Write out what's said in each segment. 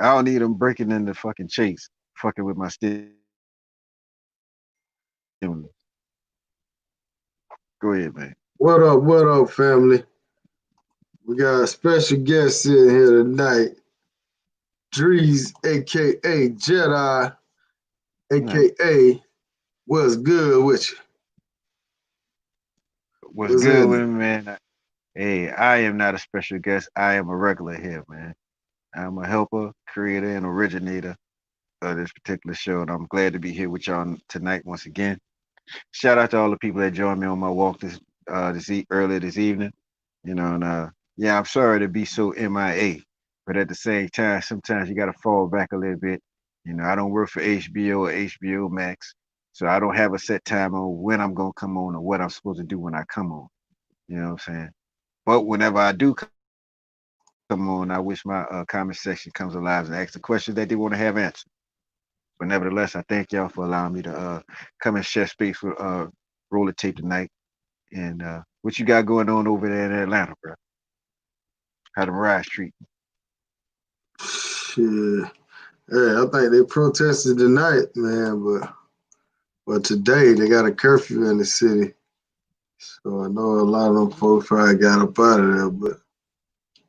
I don't need them breaking in the fucking chase, fucking with my stimulus. Go ahead, man. What up, family? We got a special guest sitting here tonight, Dreez, aka Jedi, Right. aka What's Good with You? What's What's good with happening? me, man? Hey, I am not a special guest. I am a regular here, man. I'm a helper, creator, and originator of this particular show, and I'm glad to be here with y'all tonight once again. Shout out to all the people that joined me on my walk earlier this evening. And yeah, I'm sorry to be so MIA, but at the same time, sometimes you got to fall back a little bit. I don't work for HBO or HBO Max, so I don't have a set time on when I'm gonna come on or what I'm supposed to do when I come on. You know what I'm saying? But whenever I do come on, I wish my comment section comes alive and ask the questions that they want to have answered. But nevertheless, I thank y'all for allowing me to come and share space with Roller Tape tonight. And what you got going on over there in Atlanta, bro? How the rise treat? Shit. Hey, I think they protested tonight, man, but today they got a curfew in the city. So I know a lot of them folks probably got up out of there, but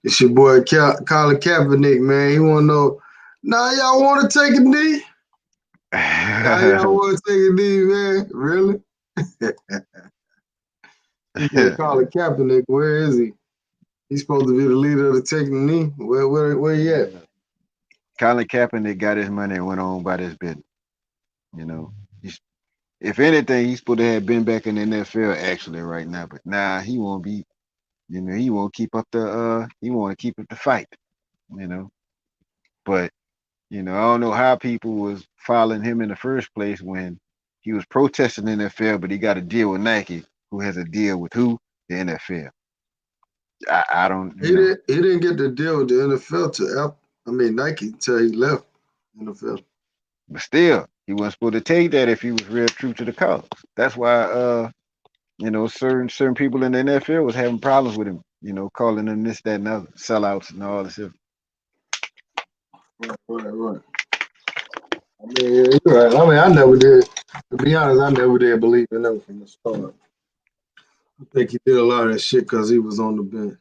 it's your boy Colin Kaepernick, man. He wanna know, now y'all wanna take a knee? Now y'all wanna take a knee, man? Really? He said, Colin Kaepernick, where is he? He's supposed to be the leader of the taking knee. Where he at? Yeah. Colin Kaepernick got his money and went on by this business. You know, he's, if anything, he's supposed to have been back in the NFL actually right now, but nah, he won't be. He won't keep up he want to keep up the fight. You know, but I don't know how people was following him in the first place when he was protesting the NFL, but he got a deal with Nike, who has a deal with who? The NFL. I don't, He didn't get the deal with the NFL Nike till he left NFL. but still, he wasn't supposed to take that if he was real true to the cause. That's why, certain people in the NFL was having problems with him. Calling them this, that, and other sellouts and all this stuff. Right. I mean, yeah, you're right. I mean, I never did. To be honest, I never did believe in him from the start. I think he did a lot of that shit because he was on the bench.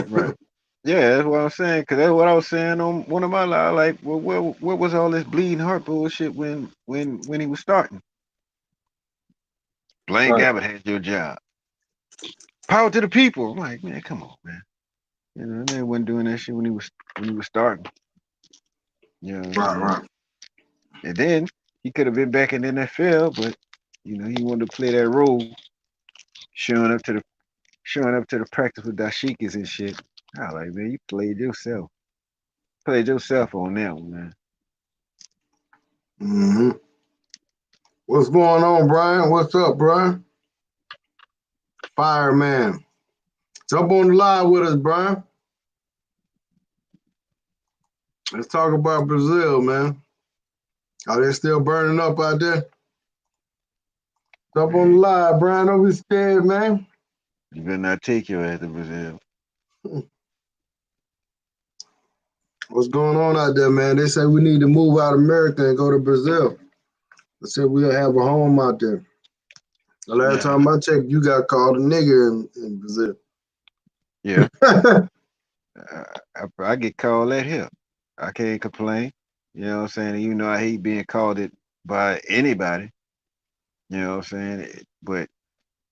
Right. Yeah, that's what I'm saying. Because that's what I was saying on one of my lives. Like, well, what was all this bleeding heart bullshit when he was starting? Blaine Right, Gabbert had your job. Power to the people. I'm like, man, come on, man. Man wasn't doing that shit when he was starting. You know what I'm saying? right. And then he could have been back in the NFL, but he wanted to play that role, showing up to the practice with dashikis and shit. I was like, man, you played yourself. Played yourself on that one, man. hmm What's going on, Brian? What's up, Brian? Fireman. Jump on the live with us, Brian. Let's talk about Brazil, man. Are they still burning up out there? Jump on the Man, live, Brian. Don't be scared, man. you better not take your ass to Brazil. What's going on out there, man? They say we need to move out of America and go to Brazil. They said we'll have a home out there. The last Nah, time I checked, you got called a nigger in Brazil. yeah, I get called that here. I can't complain. You know what I'm saying? You know, I hate being called it by anybody. You know what I'm saying? But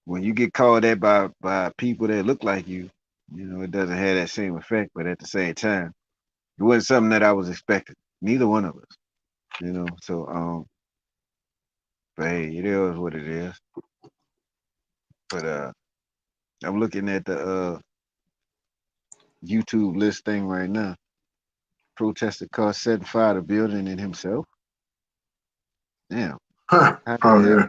when you get called that by people that look like you, it doesn't have that same effect. But at the same time, it wasn't something that I was expecting. Neither one of us. So but hey, it is what it is. But I'm looking at the YouTube list thing right now. Protester caught setting fire to building and himself. Damn, Huh. how that Oh happen? yeah.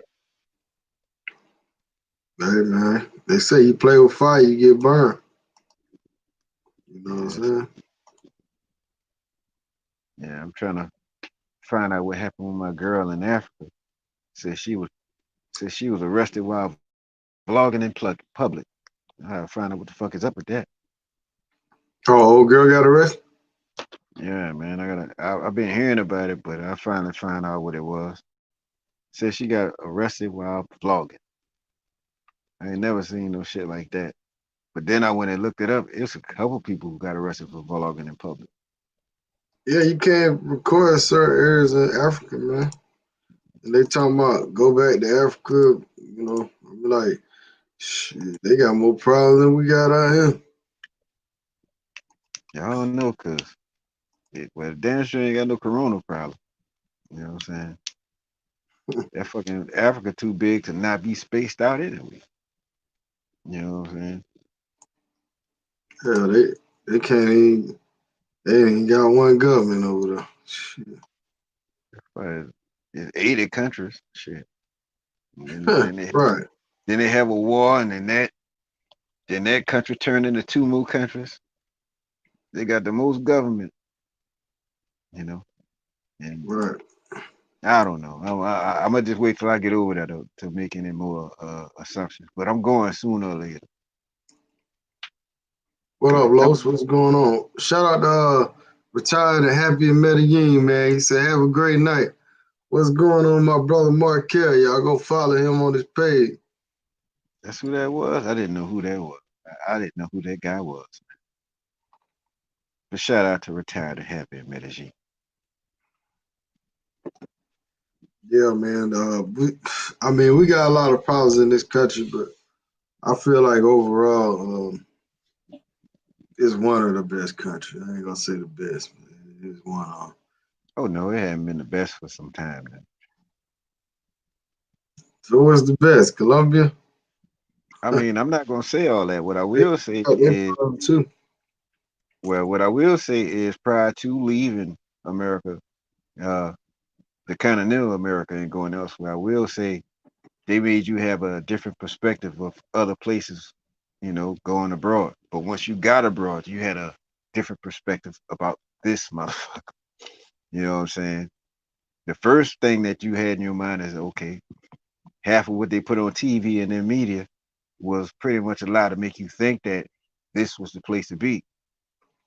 Hey man. They say you play with fire, you get burned. You know what I'm Yeah, saying? yeah. I'm trying to find out what happened with my girl in Africa. Said she was said she was arrested while vlogging in public. I gotta find out what the fuck is up with that. Oh, old girl got arrested? Yeah, man. I've been hearing about it, but I finally found out what it was. Said she got arrested while vlogging. I ain't never seen no shit like that. But then I went and looked it up. It's a couple people who got arrested for vlogging in public. Yeah, you can't record certain areas in Africa, man. And they talking about go back to Africa, you know. I'm like, shit, they got more problems than we got out here. Y'all don't know, cause well, damn sure ain't got no corona problem. You know what I'm saying? That fucking Africa too big to not be spaced out anyway. You know what I'm saying? Hell, they can't even they ain't got one government over there. Shit. But it's 80 countries. Shit. And Right, then they have a war, and then that country turned into two more countries. They got the most government, you know. And right. I don't know. I'm gonna just wait till I get over there to make any more assumptions. But I'm going sooner or later. What Cause up, the couple, Los? What's going on? Shout out to retired and happy in Medellin, man. He said, have a great night. What's going on, my brother Markel? Y'all go follow him on his page. that's who that was. I didn't know who that was. I didn't know who that guy was. But shout out to retired and happy in Medellin. Yeah, man. I mean, we got a lot of problems in this country, but I feel like overall, it's one of the best countries. I ain't gonna say the best, but it's one of 'em. Oh no, it hadn't been the best for some time now. So what's the best? Colombia? I mean, I'm not gonna say all that. What I They will say got their is, problem too. well, what I will say is, prior to leaving America, uh, the continental America and going elsewhere, I will say they made you have a different perspective of other places, going abroad. But once you got abroad, you had a different perspective about this motherfucker. You know what I'm saying? The first thing that you had in your mind is, okay, half of what they put on TV and in media was pretty much a lie to make you think that this was the place to be.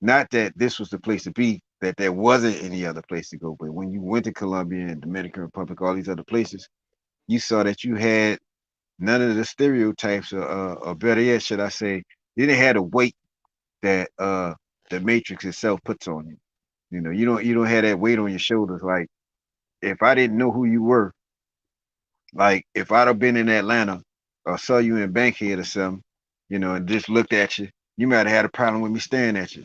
Not that this was the place to be, that there wasn't any other place to go. But when you went to Colombia and Dominican Republic, all these other places, you saw that you had none of the stereotypes, or better yet, should I say, you didn't have the weight that the Matrix itself puts on you. You don't have that weight on your shoulders. Like if I didn't know who you were, like if I'd have been in Atlanta or saw you in Bankhead or something, and just looked at you, you might have had a problem with me staring at you.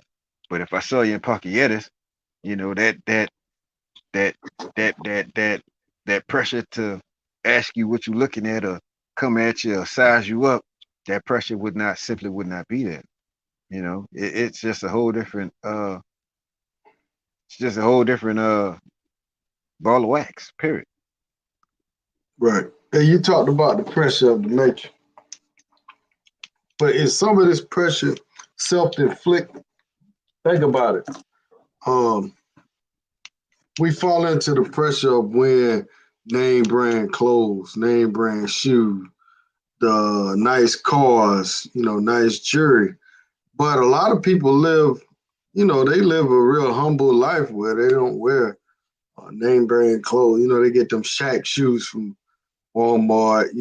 But if I saw you in Parkettes, you know that that that that that pressure to ask you what you're looking at or come at you or size you up, that pressure would not be there. It's just a whole different ball of wax. Period. Right. And you talked about the pressure of the matrix, but is some of this pressure self-inflicted? Think about it. Um, we fall into the pressure of wearing name brand clothes, name brand shoes, the nice cars, nice jewelry. But a lot of people live, they live a real humble life where they don't wear name brand clothes. They get them shack shoes from Walmart.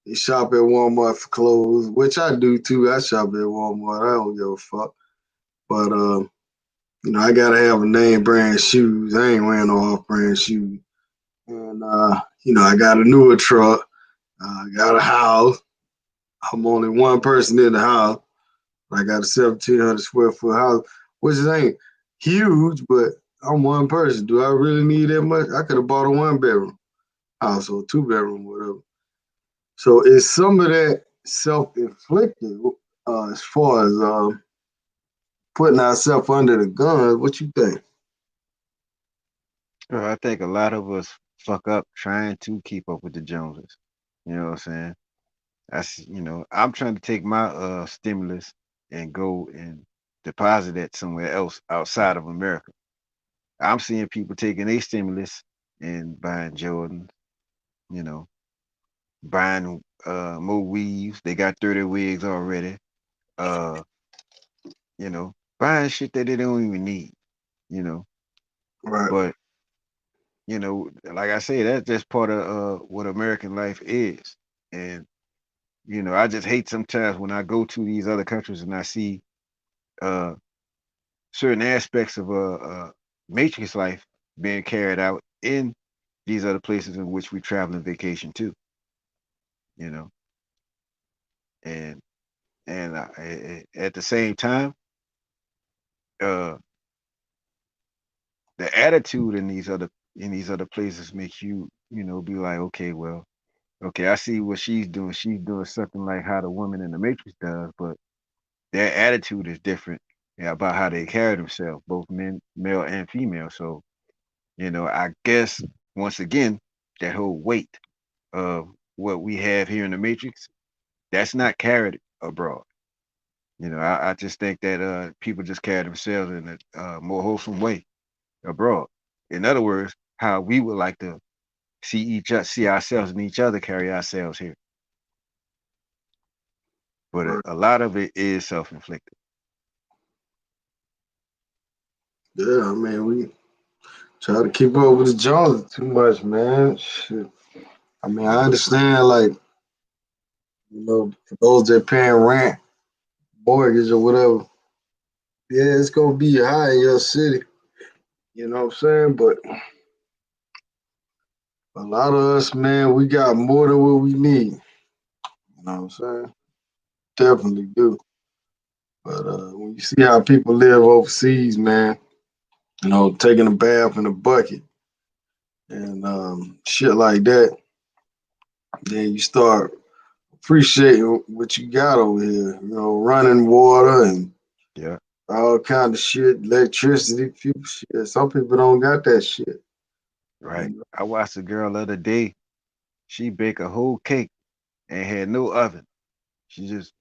They shop at Walmart for clothes, which I do too. I shop at Walmart. I don't give a fuck. But I gotta have a name brand shoes. I ain't wearing no off brand shoes. And I got a newer truck. I got a house. I'm only one person in the house. I got a 1,700 square foot house, which ain't huge, but I'm one person. Do I really need that much? I could have bought a one bedroom house or two bedroom, whatever. So is some of that self inflicted as far as putting ourselves under the gun? What you think? I think a lot of us fuck up trying to keep up with the Joneses. You know what I'm saying? I'm trying to take my stimulus and go and deposit it somewhere else outside of America. I'm seeing people taking their stimulus and buying Jordan, you know, buying more weaves. They got 30 wigs already. Uh, buying shit that they don't even need. you know. Right. But like I say, that's just part of what American life is. And I just hate sometimes when I go to these other countries and I see uh certain aspects of matrix life being carried out in these other places in which we travel and vacation to. You know, and at the same time, uh, the attitude in these other places makes you be like, okay, well, okay, I see what she's doing. She's doing something like how the woman in the Matrix does, but their attitude is different, yeah, about how they carry themselves, both men, male and female. So, I guess once again, that whole weight of what we have here in the Matrix, that's not carried abroad. I just think that people just carry themselves in a more wholesome way abroad. In other words, how we would like to see ourselves and each other carry ourselves here. But Right. a lot of it is self-inflicted. Yeah, I mean, we try to keep up with the Joneses too much, man. Shit. I mean, I understand, like, for those that paying rent, mortgage, or whatever, yeah, it's gonna be high in your city. You know what I'm saying? But a lot of us, man, we got more than what we need. You know what I'm saying? Definitely do. But when you see how people live overseas, man, taking a bath in a bucket and shit like that, then you start appreciating what you got over here. Running water and Yeah, all kind of shit, electricity, people shit. Some people don't got that shit. right. You know? I watched a girl the other day. She baked a whole cake and had no oven. She just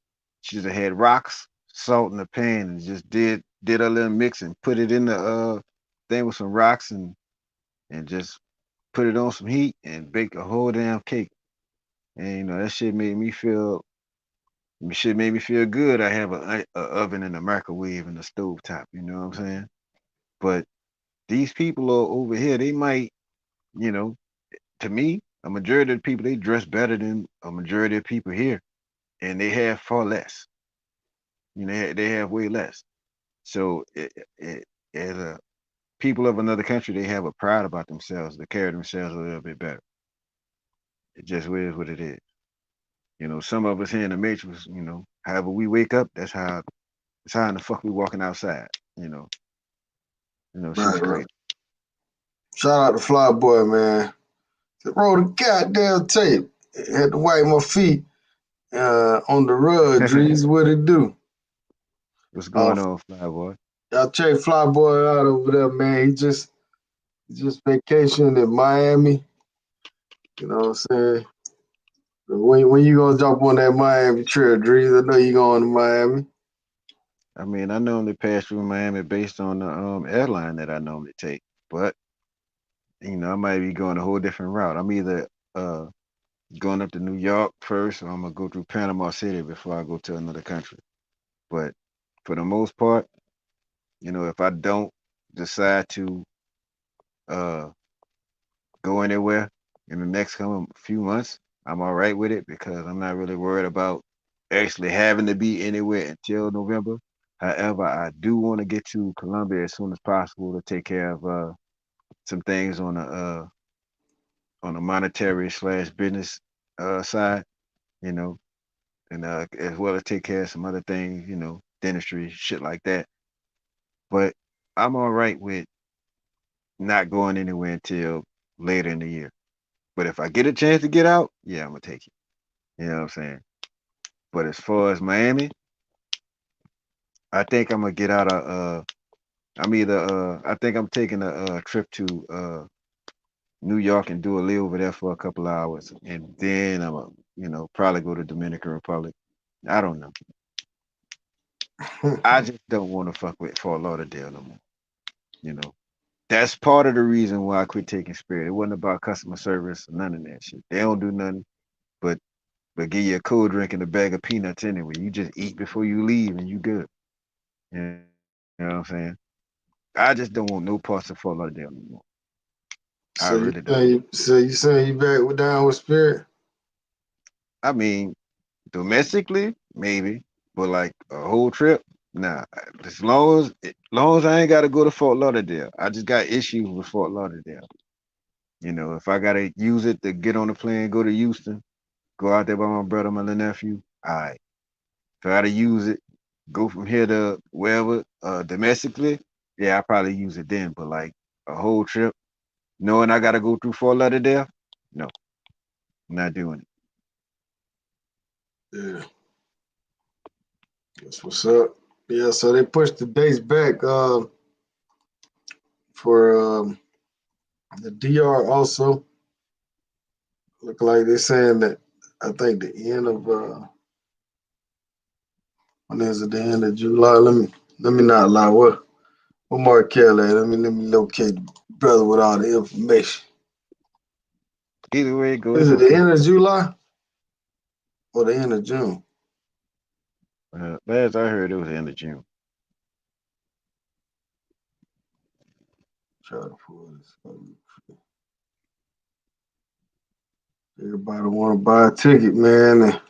she just had rocks, salt in the pan, and just did a little mix and put it in the thing with some rocks and just put it on some heat and baked a whole damn cake. And that shit made me feel good. I have a oven and a microwave and a stove top. You know what I'm saying? But these people are over here. They might, you know, to me, a majority of the people they dress better than a majority of people here, and they have far less. They have way less. So as a people of another country, they have a pride about themselves. They carry themselves a little bit better. It just is what it is. Some of us here in the matrix, however we wake up, that's how in the fuck we walking outside. You know, shit's Right, right. crazy. Shout out to Fly Boy, man. Roll the goddamn tape. Had to wipe my feet on the rug, Dreez. What it do? What's Uh, going on, fly boy? y'all check Fly Boy out over there, man. He just vacationed in Miami. You know what I'm saying? When you gonna jump on that Miami trip, Dreez? I know you going to Miami. I mean, I normally pass through Miami based on the airline that I normally take, but I might be going a whole different route. I'm either uh going up to New York first, or I'm gonna go through Panama City before I go to another country. But for the most part, if I don't decide to uh go anywhere in the next coming few months, I'm all right with it because I'm not really worried about actually having to be anywhere until November. However, I do want to get to Colombia as soon as possible to take care of some things on the monetary slash business side, you know, and as well as take care of some other things, dentistry, shit like that. But I'm all right with not going anywhere until later in the year. But if I get a chance to get out, yeah, I'm gonna take it. You know what I'm saying? But as far as Miami, I think I'm gonna get out of I think I'm taking a trip to New York and do a layover there for a couple hours, and then I'm gonna probably go to Dominican Republic. I don't know. I just don't want to fuck with Fort Lauderdale no more. You know, that's part of the reason why I quit taking Spirit. It wasn't about customer service or none of that shit. They don't do nothing but give you a cold drink and a bag of peanuts anyway. You just eat before you leave and you good. You know what I'm saying? I just don't want no parts of Fort Lauderdale anymore. I So you really don't. saying you back with down with Spirit? I mean, domestically, maybe, but like a whole trip, nah. As long as I ain't got to go to Fort Lauderdale, I just got issues with Fort Lauderdale. If I gotta use it to get on the plane, go to Houston, go out there by my brother, my little nephew, all right. If I gotta use it, go from here to wherever, domestically, yeah, I probably use it then. But like a whole trip, knowing I gotta go through Fort Lauderdale, no, I'm not doing it. Yeah, that's what's up. Yeah, so they pushed the dates back for the DR also. Look like they're saying that I think the end of when is it the end of July? Let me not lie. What Markel at? Let me locate the brother with all the information. Either way it go, Is it's it the okay. end of July or the end of June? Last I heard, it was the end of June. Try to pull this up. Everybody want to buy a ticket, man. And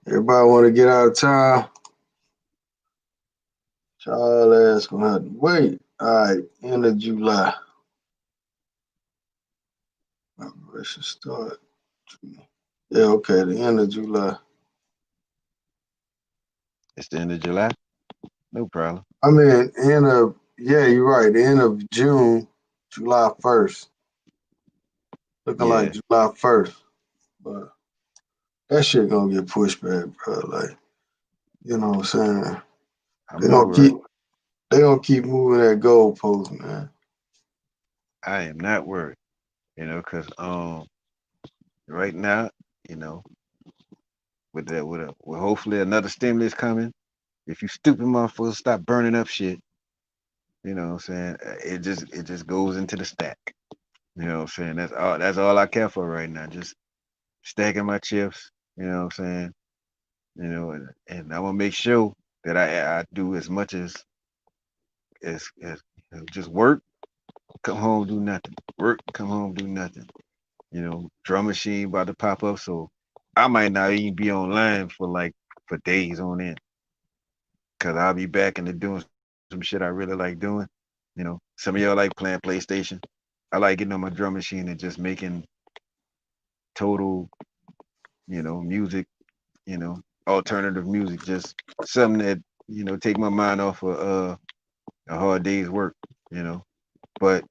everybody want to get out of town. Y'all ass gonna have to wait. All right, end of July. Operation start. Yeah, okay, the end of July. It's the end of July, no problem. I mean, yeah, you're right. The end of June, July 1st. Looking like Yeah, July 1st. But that shit gonna get pushed back, bro. Like, you know what I'm saying? I'm They not gonna worried. keep they gonna keep moving that goalpost, man. I am not worried. Because right now, you know, with hopefully another stimulus coming. If you stupid motherfuckers stop burning up shit, what I'm saying? It just goes into the stack. You know what I'm saying? That's all I care for right now. Just stacking my chips, you know what I'm saying? And I want to make sure that I do as much as just work, come home, do nothing. Work, come home, do nothing. Drum machine about to pop up, so I might not even be online for days on end, cause I'll be back into doing some shit I really like doing. Some of y'all like playing PlayStation. I like getting on my drum machine and just making total, music, alternative music, just something that take my mind off of a hard day's work. You know, but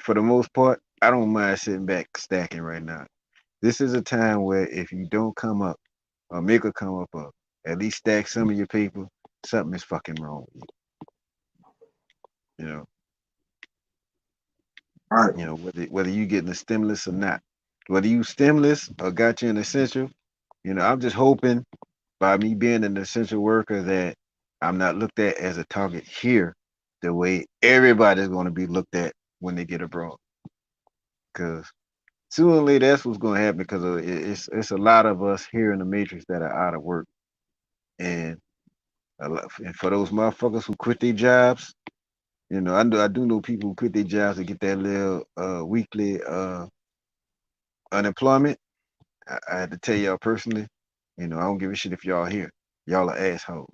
for the most part, I don't mind sitting back stacking right now. This is a time where if you don't come up or make a come up, at least stack some of your paper, something is fucking wrong with you. All right. Whether you getting a stimulus or not, whether you stimulus or got you an essential, I'm just hoping by me being an essential worker that I'm not looked at as a target here the way everybody's going to be looked at when they get abroad. Because sooner or later, that's what's going to happen because it's a lot of us here in the matrix that are out of work. And, and for those motherfuckers who quit their jobs, I do know people who quit their jobs to get that little weekly unemployment. I had to tell y'all personally, I don't give a shit if y'all here. Y'all are assholes.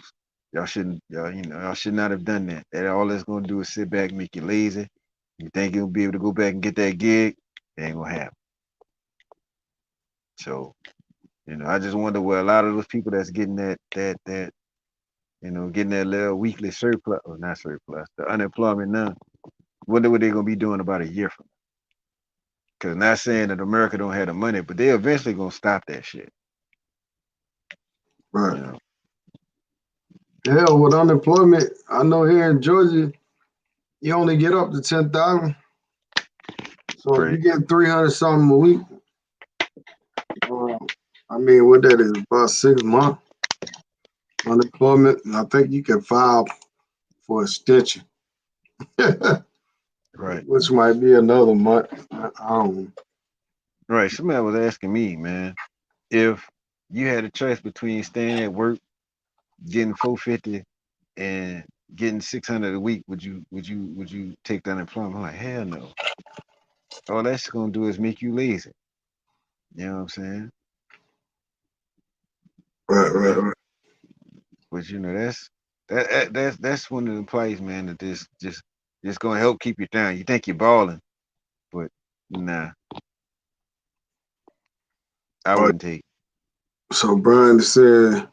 Y'all shouldn't, y'all should not have done that. That all that's gonna do is sit back, make you lazy. You think you'll be able to go back and get that gig? It ain't gonna happen. So, I just wonder where a lot of those people that's getting getting that little weekly surplus, or not surplus, the unemployment now. Wonder what they're gonna be doing about a year from now. Because not saying that America don't have the money, but they eventually gonna stop that shit. You Right. know, Hell, with unemployment, I know here in Georgia, you only get up to 10,000. So if you pretty get 300 something a week, uh, I mean, what that is about 6 months unemployment, and I think you can file for extension, right. which might be another month. I don't know. Right. Somebody was asking me, man, if you had a choice between staying at work, getting 450, and getting 600 a week, would you take the unemployment? I'm like, hell no. All that's gonna do is make you lazy. You know what I'm saying? Right, You know right, that, right. but that's one of the plays, man. That just gonna help keep you down. You think you're balling, but nah, I Oh, wouldn't take. so Brian is saying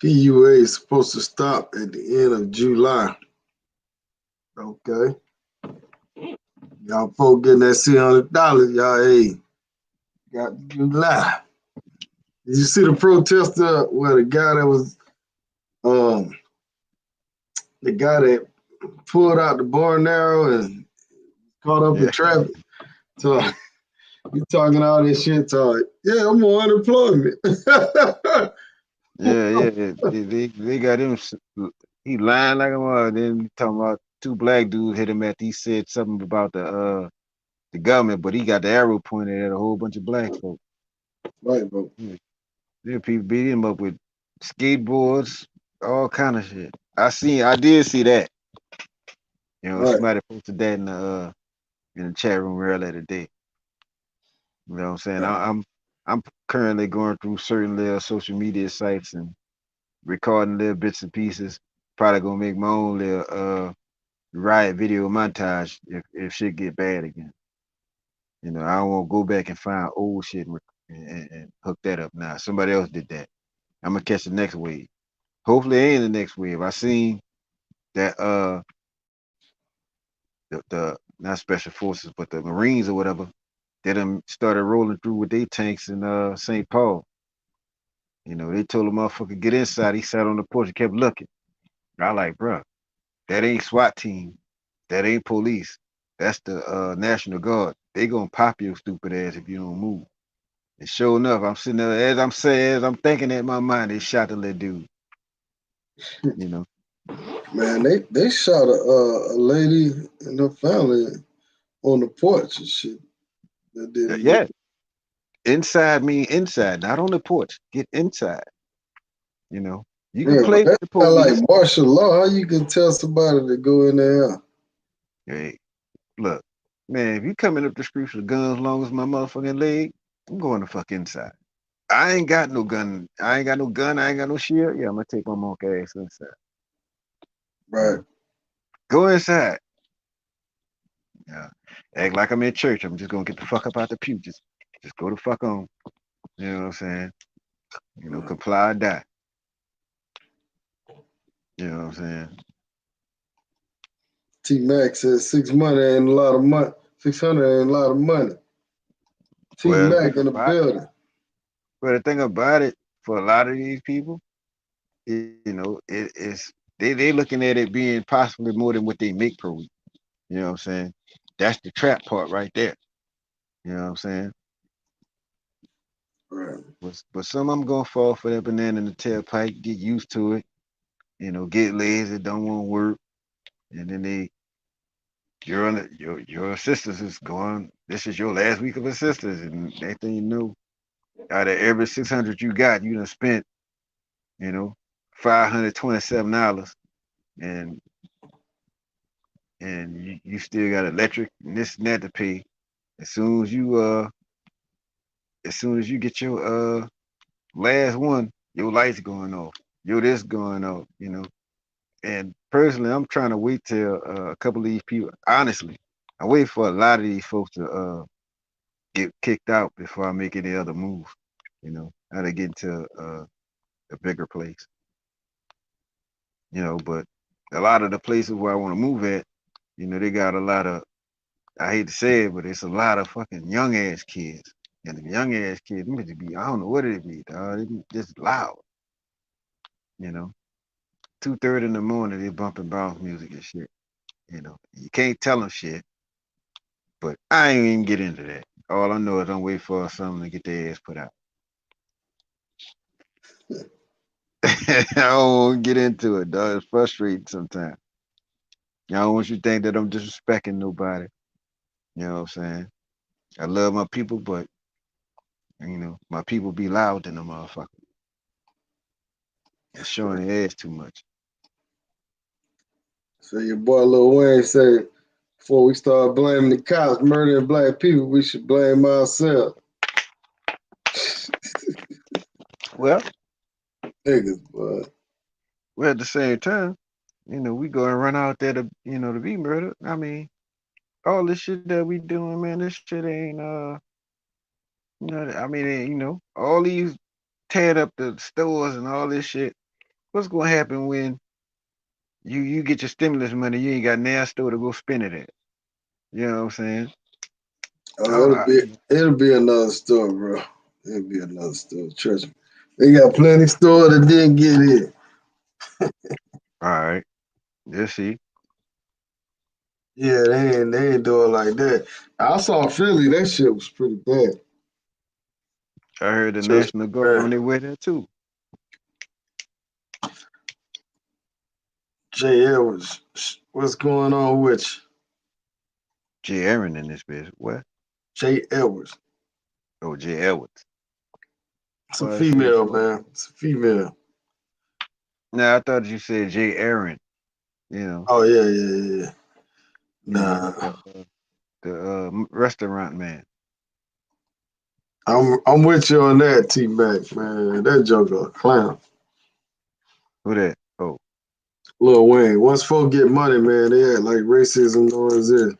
PUA is supposed to stop at the end of July. Okay. Y'all folk getting that $600, y'all, hey, got July. Did you see the protester where the guy that was um the guy that pulled out the bar and arrow and caught up in Yeah, traffic? So you talking all this shit, talk. Yeah, I'm on unemployment. yeah. They got him. He lying like a mother. Then he talking about two black dudes hit him after he said something about the government, but he got the arrow pointed at a whole bunch of black folks. Right, bro. Yeah, yeah, people beat him up with skateboards, all kind of shit. I did see that. You know, Right. somebody posted that in the chat room earlier today. You know what I'm saying? I'm currently going through certain little social media sites and recording little bits and pieces. Probably gonna make my own little riot video montage if shit get bad again. You know, I don't want to go back and find old shit and hook that up now. Somebody else did that. I'm gonna catch the next wave. Hopefully, it ain't the next wave. I seen that the not special forces, but the Marines or whatever, they done started rolling through with their tanks in St. Paul. You know, they told the motherfucker get inside. He sat on the porch and kept looking. I like, bro, that ain't SWAT team. That ain't police. That's the National Guard. They gonna pop your stupid ass if you don't move. And sure enough, I'm sitting there as I'm saying, as I'm thinking in my mind, they shot the little dude. You know, Man, they shot a lady and her family on the porch and shit. That didn't Yeah, look. inside mean inside, not on the porch. Get inside. You know, you can Yeah, but play with that's the not like police. martial law. How you can tell somebody to go in there? Hey, look, man, if you coming up the street with guns long as my motherfucking leg, I'm going the fuck inside. I ain't got no gun. I ain't got no gun. I ain't got no shield. Yeah, I'm gonna take my monkey ass inside. You Right. know, go inside. Yeah, act like I'm in church. I'm just gonna get the fuck up out the pew. Just go the fuck on. You know what I'm saying? You know, comply or die. You know what I'm saying? T Mac says 6 money ain't a lot of money. 600 ain't a lot of money. T Well, the Mac thing in the about building. well, the thing about it for a lot of these people, you know, they looking at it being possibly more than what they make per week. You know what I'm saying? That's the trap part right there. You know what I'm saying? Right. But some of them gonna fall for that banana in the tailpipe, get used to it, you know, get lazy, don't want to work, and then your assistance is going. This is your last week of assistance, and next thing you know, out of every 600 you got, you done spent, you know, $527, and you still got electric and this and that to pay. As soon as you as soon as you get your last one, your lights going off, your this going off, you know. And personally, I'm trying to wait till a couple of these people. Honestly, I wait for a lot of these folks to get kicked out before I make any other move. You know, how to get into a bigger place. You know, but a lot of the places where I want to move at, you know, they got a lot of. I hate to say it, but it's a lot of fucking young ass kids. And the young ass kids, them bitches be, I don't know what it be, dog. They be just loud, you know. 2:30 in the morning, they bumping bounce music and shit. You know, you can't tell them shit, but I ain't even get into that. All I know is I'm waiting for something to get their ass put out. I don't want to get into it, dog. It's frustrating sometimes. I don't want you to think that I'm disrespecting nobody. You know what I'm saying? I love my people, but you know, my people be loud than a motherfucker and showing their ass too much. So your boy Lil Wayne said, before we start blaming the cops murdering black people, we should blame ourselves. Well, Niggas, boy. well, at the same time, we go and run out there to be murdered. I mean, all this shit that we doing, man, this shit ain't I mean, all these tearing up the stores and all this shit. What's gonna happen when you get your stimulus money? You ain't got now store to go spend it at. You know what I'm saying? Oh, Oh, it'll be another story, bro. It'll be another story. Trust me. They got plenty of stores that didn't get in. all right. Let's see. Yeah, they ain't do it like that. I saw Philly, that shit was pretty bad. I heard the Trust National me, Guard man. on their way there too. Jay Edwards, what's going on with you? Jay Aaron in this bitch. What? Jay Edwards. Oh, Jay Edwards. It's a Well, I see. female, man. It's a female. Now I thought you said Jay Aaron. You know, Oh yeah, yeah, yeah. you know Nah, the restaurant man. I'm with you on that, T Mac, man. That joker a clown. Who that? Oh, Lil Wayne. Once folk get money, man, they act like racism no exist.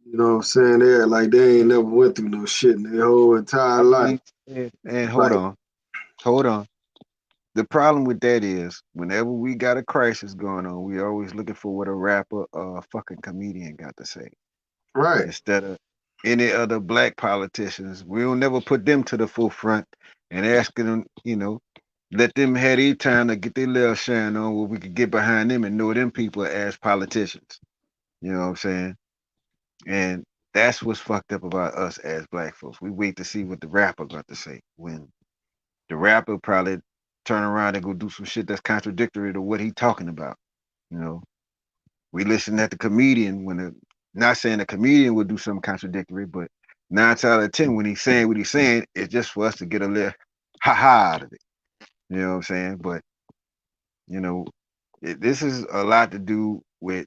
You know what I'm saying? They act like they ain't never went through no shit in their whole entire I life. mean, and hold Like, on, hold on. The problem with that is, whenever we got a crisis going on, we always looking for what a rapper or a fucking comedian got to say right, instead of any other black politicians. We don't never put them to the forefront and asking them, let them have their time to get their little shine on where we could get behind them and know them people as politicians. You know what I'm saying? And that's what's fucked up about us as black folks. We wait to see what the rapper got to say when the rapper probably turn around and go do some shit that's contradictory to what he talking about. You know, we listen at the comedian when not saying the comedian would do something contradictory, but 9 out of 10 when he's saying what he's saying, it's just for us to get a little ha ha out of it. You know what I'm saying? But you know, this is a lot to do with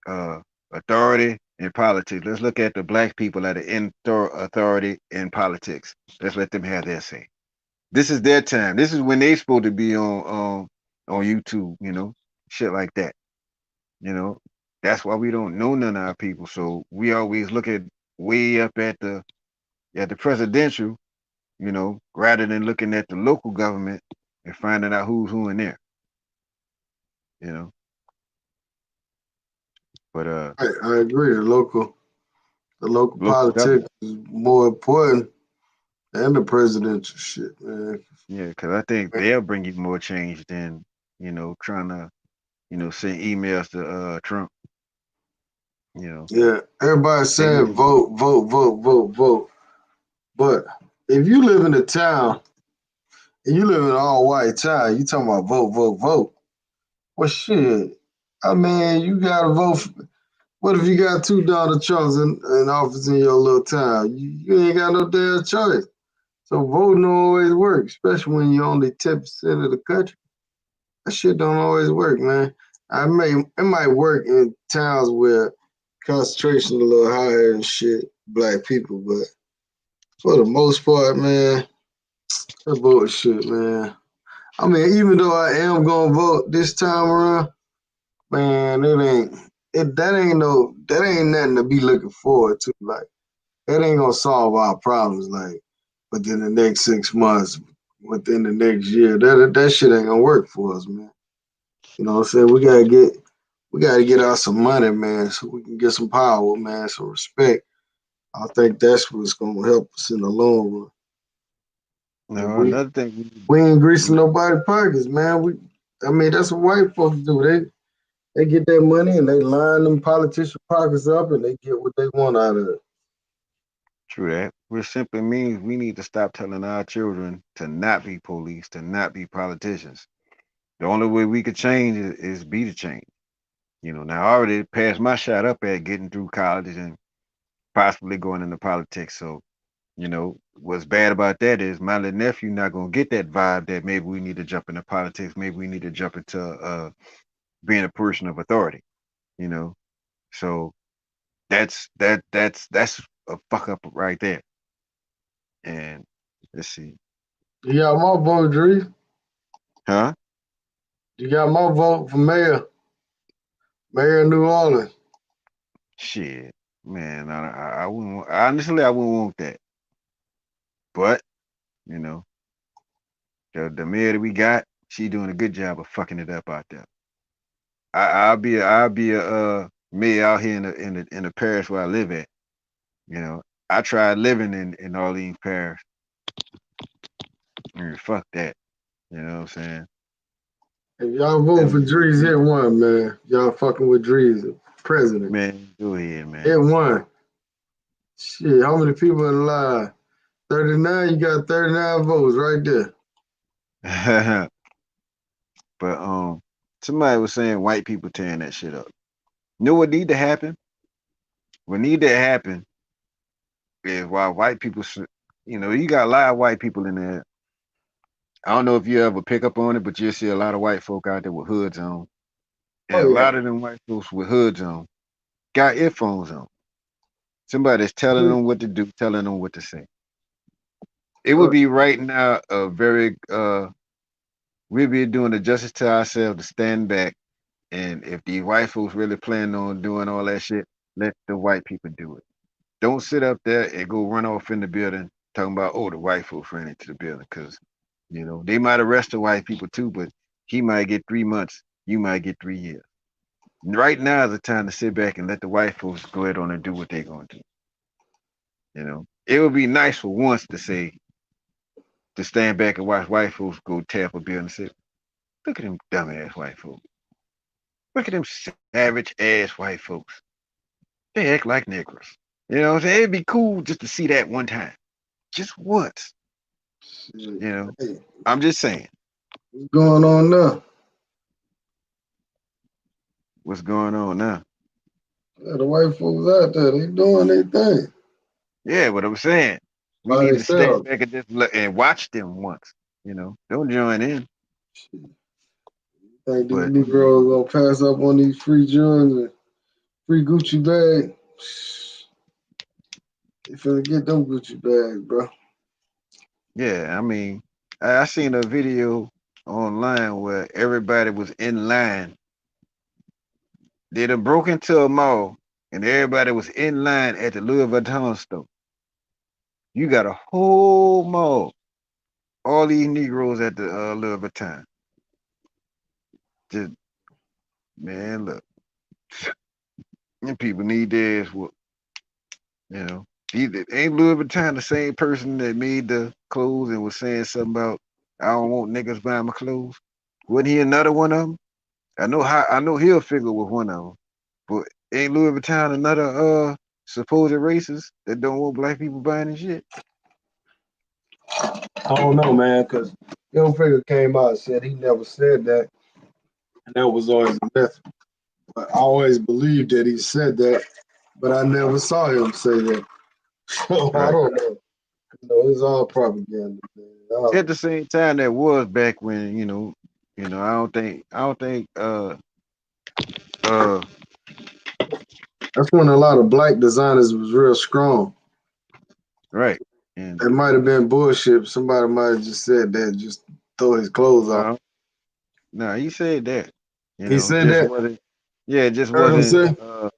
uh, authority in politics. Let's look at the black people that are in authority in politics. Let's let them have their say. This is their time. This is when they supposed to be on YouTube. Shit like that. You know, that's why we don't know none of our people. So we always look at way up at the presidential. Rather than looking at the local government and finding out who's who in there. You know, but I agree. The local local government. politics is more important than the presidential shit, man. Yeah, because I think they'll bring you more change than trying to send emails to Trump. You know, Yeah, everybody they saying need vote, vote, vote, vote, vote. But if you live in a town and you live in an all white town, you talking about vote, vote, vote. Well, shit. I mean, you gotta vote. What if you got two Donald Trumps in office in your little town? You ain't got no damn choice. So voting don't always work, especially when you're only 10% of the country. That shit don't always work, man. It might work in towns where concentration a little higher and shit, black people, but for the most part, man, that bullshit, man. I mean, even though I am gonna vote this time around, man, that ain't nothing to be looking forward to. Like that ain't gonna solve our problems. Like within the next 6 months, within the next year, that shit ain't gonna work for us, man. You know what I'm saying? We gotta get out some money, man, so we can get some power, man, some respect. I think that's what's gonna help us in the long run. And now we another thing we need. we ain't We greasing need nobody's pockets, man. I mean, that's what white folks do. They get their money and they line them politician pockets up and they get what they want out of it. true that. Which simply means we need to stop telling our children to not be police, to not be politicians. The only way we could change is be the change. Now I already passed my shot up at getting through college and possibly going into politics. So, what's bad about that is my little nephew not gonna get that vibe that maybe we need to jump into politics, maybe we need to jump into being a person of authority. you know. So that's a fuck up right there. And let's see, You got my vote, Dreez. huh? You got my vote for mayor of New Orleans. Shit, man, I wouldn't honestly I wouldn't want that. But you know, the mayor that we got, she doing a good job of fucking it up out there. I'll be a mayor out here in the parish where I live at. You know, I tried living in Orleans Parish. Fuck that. You know what I'm saying? If y'all vote Them for niggas Dreez, hit be one, man. Y'all fucking with Dreez, president. man, go ahead, Hit man. one. Shit, how many people in the line? 39, you got 39 votes right there. But somebody was saying white people tearing that shit up. You know what need to happen? What need to happen is why white people, you know, you got a lot of white people in there. I don't know if you ever pick up on it, but you'll see a lot of white folk out there with hoods on. And Oh a yeah. lot of them white folks with hoods on got earphones on. Somebody's telling them what to do, telling them what to say. It would be right now a very we'd be doing the justice to ourselves to stand back, and if the white folks really plan on doing all that shit, let the white people do it. Don't sit up there and go run off in the building talking about, oh, the white folks ran into the building, because you know they might arrest the white people too, but he might get 3 months, you might get 3 years. Right now is the time to sit back and let the white folks go ahead on and do what they're going to do. You know, it would be nice for once to say to stand back and watch white folks go tear up a building and say, look at them dumbass white folks. Look at them savage ass white folks. They act like niggers. You know what I'm saying? It'd be cool just to see that one time. Just once. shit. You know? Hey, I'm just saying. what's going on now? What's going on now? Yeah, the white folks out there, they doing their thing Yeah, what I'm saying. We by need to stand themselves. back and just look and watch them once. You know, don't join in. Shit. Think these But Negroes gonna pass up on these free drugs and free Gucci bag? They finna get them Gucci bags, bro. yeah, I mean, I seen a video online where everybody was in line. They done broke into a mall and everybody was in line at the Louis Vuitton store. You got a whole mall, all these Negroes at the Louis Vuitton. Just man, look, them people need their ass whooped. You know, ain't Louis Vuitton the same person that made the clothes and was saying something about I don't want niggas buying my clothes? Wasn't he another one of them? I know he'll figure with one of them, but ain't Louis Vuitton another supposed racist that don't want black people buying his shit? I don't know, man, because Young Figure came out and said he never said that, and that was always a myth. But I always believed that he said that, but I never saw him say that. So I Right. don't know. You know, it's all propaganda, man. I At don't the same time, that was back when I don't think uh That's when a lot of black designers was real strong. right. And It might have been bullshit. Somebody might have just said that, just throw his clothes off. no, no, he said that. He said Just that. wasn't. Yeah, it just Heard him wasn't. say,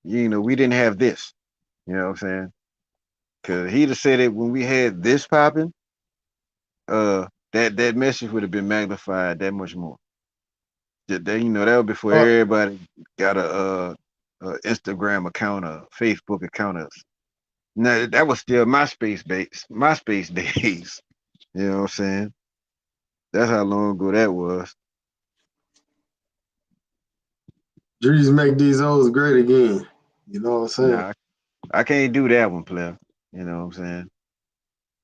We didn't have this. You know what I'm saying? Because he'd have said it when we had this popping. That message would have been magnified that much more. That was before uh, everybody got a Instagram account, a Facebook account. No, that was still MySpace days. You know what I'm saying? That's how long ago that was. Drees make these hoes great again. You know what I'm saying? Nah, I can't do that one, player. You know what I'm saying?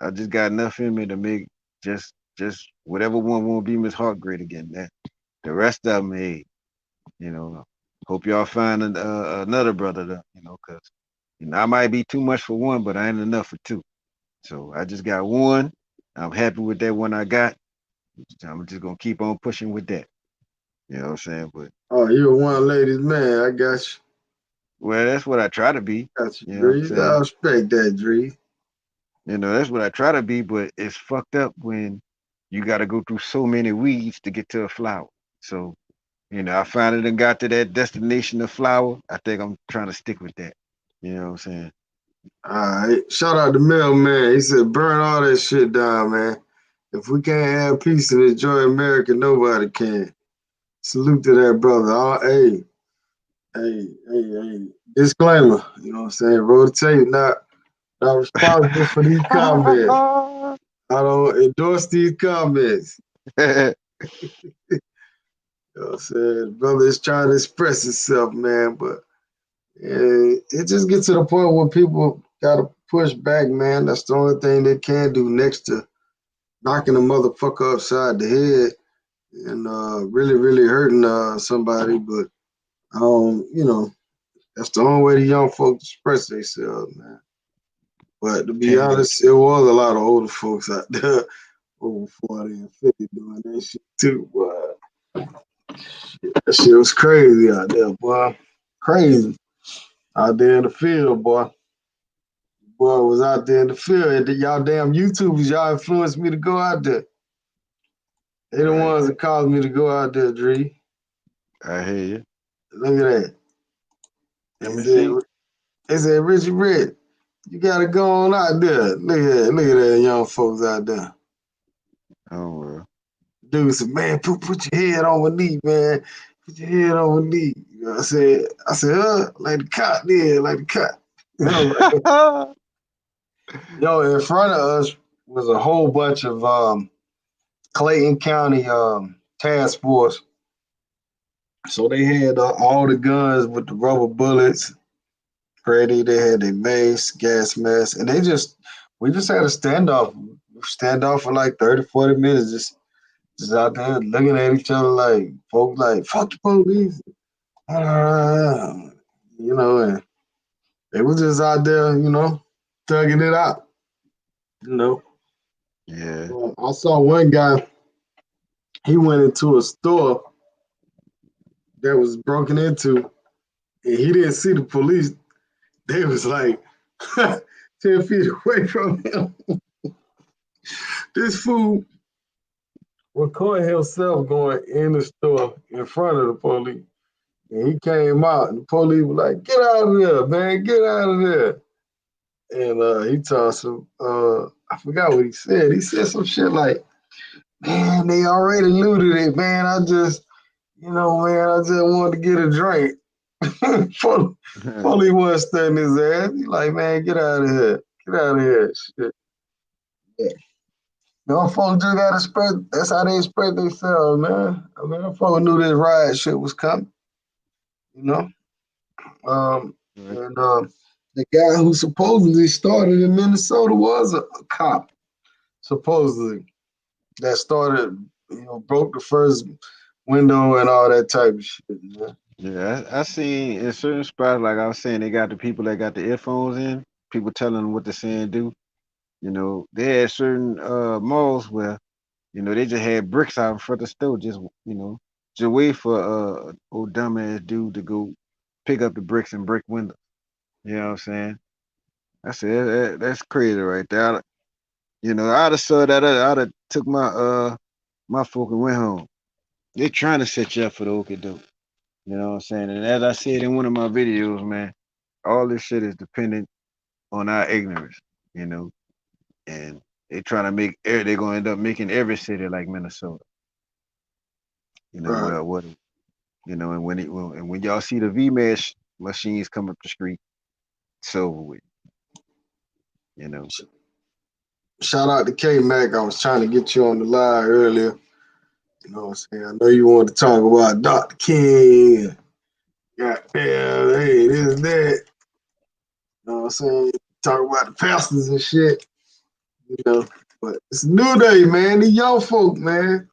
I just got enough in me to make just whatever one won't be Miss Heart great again. The rest of them, hey, you know, hope y'all find another brother, because I might be too much for one, but I ain't enough for two. So I just got one. I'm happy with that one I got. I'm just gonna keep on pushing with that. You know what I'm saying? But Oh, you're a one ladies man. I well, that's what I try to be. got you, You know what I'm Dreez. I saying? respect that, Dreez. That's what I try to be, but it's fucked up when you got to go through so many weeds to get to a flower. So, I finally done got to that destination of flower. I think I'm trying to stick with that. You know what I'm saying? All right. Shout out to Mailman. He said, burn all that shit down, man. If we can't have peace and enjoy America, nobody can. Salute to that brother. Hey. Disclaimer, you know what I'm saying? Roll the tape, not responsible for these comments. I don't endorse these comments. You know what I'm saying? Brother is trying to express himself, man, but it just gets to the point where people gotta push back, man. That's the only thing they can do next to knocking a motherfucker upside the head and really, really hurting somebody. But that's the only way the young folks express themselves, man. But to be Can't do. honest, it was a lot of older folks out there over 40 and 50 doing that shit too, boy. That shit was crazy out there, boy. Crazy. Out there in the field, boy. Boy was out there in the field. And y'all damn YouTubers, y'all influenced me to go out there. They the Right. ones that caused me to go out there, Dree. I hear you. Look at that. Let They me said, see. they said, Richie Rich, you gotta go on out there. Look at that young folks out there. Oh well. Dude said, man, put your head on my knee, man. Put your head on my knee. You know what I said, like the cop did, like the cop. You know, yo, in front of us was a whole bunch of Clayton County task force. So they had all the guns with the rubber bullets ready. They had their mace, gas mask, and we just had a standoff for like 30, 40 minutes, just out there looking at each other like folks like fuck the police. And they was just out there, thugging it out. You know, Yeah. I saw one guy. He went into a store that was broken into, and he didn't see the police. They was like 10 feet away from him. This fool recorded himself going in the store in front of the police. And he came out, and the police was like, "Get out of there, man! Get out of there!" And he told some, I forgot what he said. He said some shit like, "Man, they already looted it, man. Man, I just wanted to get a drink." Police wasn't studying his ass. He like, "Man, get out of here. Get out of here." Shit. Yeah. Young folks just gotta spread. That's how they spread themselves, man. I mean, them folks knew this riot shit was coming, you know. Right. And the guy who supposedly started in Minnesota was a cop, supposedly that started, broke the first window and all that type of shit. Man. Yeah, I seen in certain spots, like I was saying, they got the people that got the earphones in, people telling them what to say and do. They had certain malls where, they just had bricks out in front of the store, just wait for old dumbass dude to go pick up the bricks and break windows. You know what I'm saying? I said that's crazy right there. I'd have saw that. I'd have took my folk and went home. They're trying to set you up for the okey doke. You know what I'm saying? And as I said in one of my videos, man, all this shit is dependent on our ignorance, you know, and they trying to they're gonna end up making every city like Minnesota. Right. Well, what, and when y'all see the VMAX machines come up the street, it's over with, you know. Shout out to K Mac. I was trying to get you on the line earlier. You know what I'm saying? I know you wanted to talk about Dr. King. Goddamn, hey, this and that. You know what I'm saying? Talk about the pastors and shit. You know, but it's a new day, man. The young folk, man.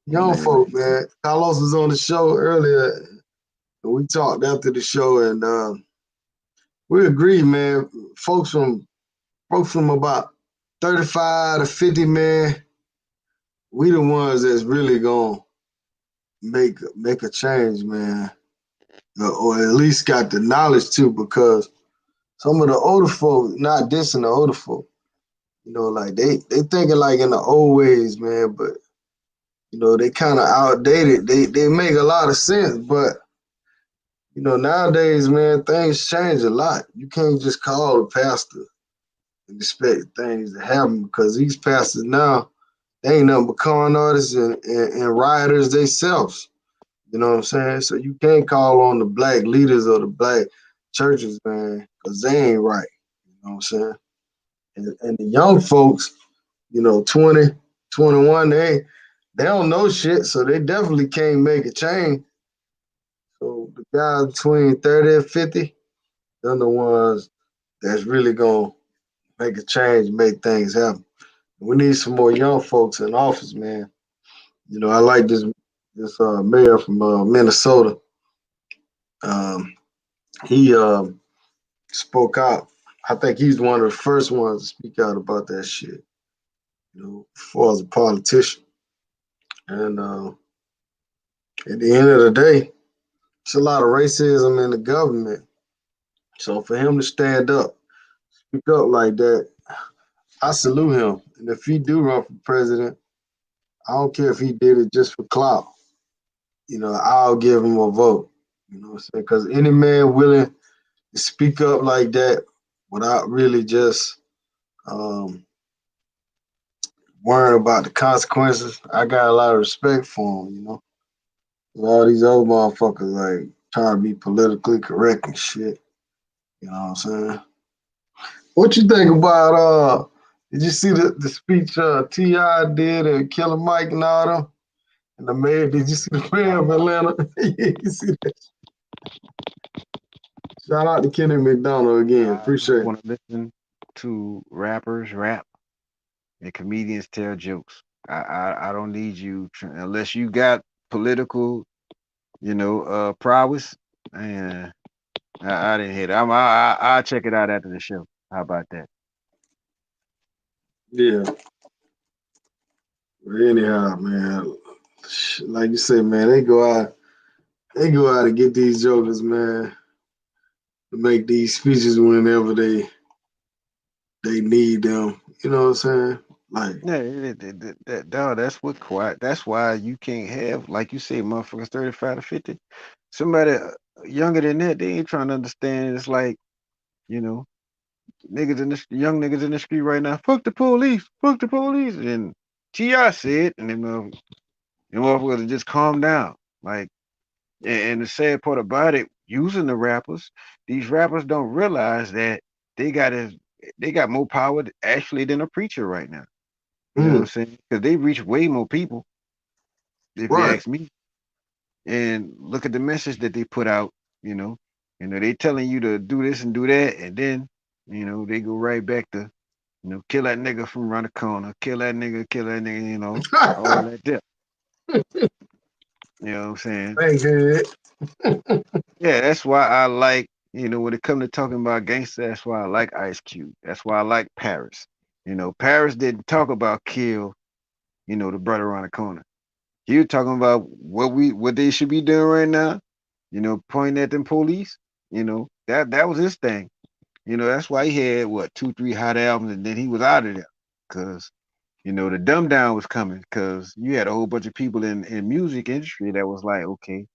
Young Man, folk, man. Carlos was on the show earlier, and we talked after the show, and we agreed, man. Folks from about 35 to 50, man. We the ones that's really gonna make a change, man, or at least got the knowledge to, because some of the older folk, not dissing the older folk, like they thinking like in the old ways, man, but they kind of outdated. They make a lot of sense, but nowadays, man, things change a lot. You can't just call a pastor and expect things to happen, because these pastors now, they ain't nothing but con artists and rioters themselves. You know what I'm saying? So you can't call on the black leaders or the black churches, man, because they ain't right. You know what I'm saying? And the young folks, 20, 21, they don't know shit, so they definitely can't make a change. So the guys between 30 and 50, they're the ones that's really gonna make a change, make things happen. We need some more young folks in office, man. I like this mayor from Minnesota. Um, he spoke out. I think he's one of the first ones to speak out about that shit. As far as a politician, and at the end of the day, it's a lot of racism in the government. So for him to stand up, speak up like that, I salute him. And if he do run for president, I don't care if he did it just for clout. I'll give him a vote. You know what I'm saying? Because any man willing to speak up like that without really just um, worrying about the consequences, I got a lot of respect for him. All these other motherfuckers like trying to be politically correct and shit. You know what I'm saying? What you think about did you see the speech T.I. did and Killer Mike and all them? And the mayor, did you see the mayor of Atlanta? You see that? Shout out to Kenny McDonald again. I just Appreciate it. want to listen to rappers rap and comedians tell jokes. I don't need you unless you got political, prowess. And I didn't hit it. I'll check it out after the show. How about that? Yeah. But anyhow, man, like you say, man, they go out and get these jokers, man, to make these speeches whenever they need them. You know what I'm saying? Like, Yeah, dawg, that's what quiet. That's why you can't have, like you say, motherfuckers 35 to 50. Somebody younger than that, they ain't trying to understand. It's like, you know, young niggas in the street right now, fuck the police. And T.I. said, and them motherfuckers just calm down. Like, and the sad part about it, using the rappers, these rappers don't realize that they got as they got more power actually than a preacher right now. You know what I'm mm, saying? Because they reach way more people, if you right. ask me. And look at the message that they put out. You know, they telling you to do this and do that, and then they go right back to kill that nigga from around the corner, kill that nigga, all that there. You know what I'm saying? Ain't good. Yeah, that's why I like, when it come to talking about gangster, that's why I like Ice Cube. That's why I like Paris. Paris didn't talk about kill, the brother around the corner. He was talking about what they should be doing right now, pointing at them police. That was his thing. That's why he had what, two, three hot albums, and then he was out of there. Cause the dumb down was coming, because you had a whole bunch of people in music industry that was like, okay,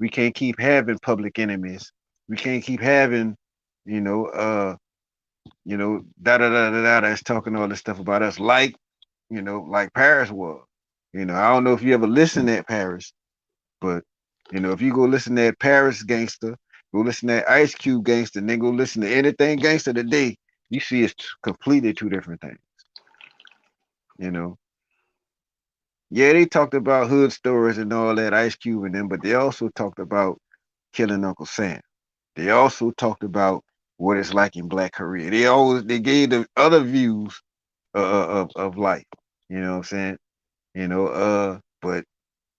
we can't keep having public enemies. We can't keep having, you know, uh, da da da da da that's talking all this stuff about us, like Paris was. I don't know if you ever listened at Paris, but if you go listen to that Paris gangster, go listen to that Ice Cube gangster, and then go listen to anything gangster today, you see it's completely two different things. You know, yeah, they talked about hood stories and all that, Ice Cube and them, but they also talked about killing Uncle Sam. They also talked about what it's like in Black Korea. They gave the other views of life. You know what I'm saying? But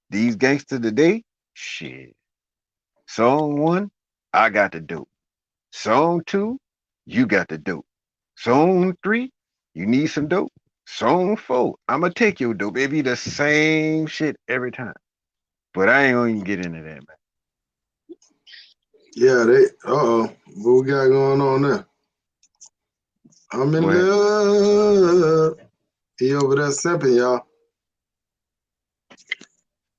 these gangsters today, shit. Song one, I got the dope. Song two, you got the dope. Song three, you need some dope. Song four, I'ma take your dope. It be the same shit every time. But I ain't gonna even get into that, Yeah, they. What we got going on there? I'm in man. love. He over there simping, y'all.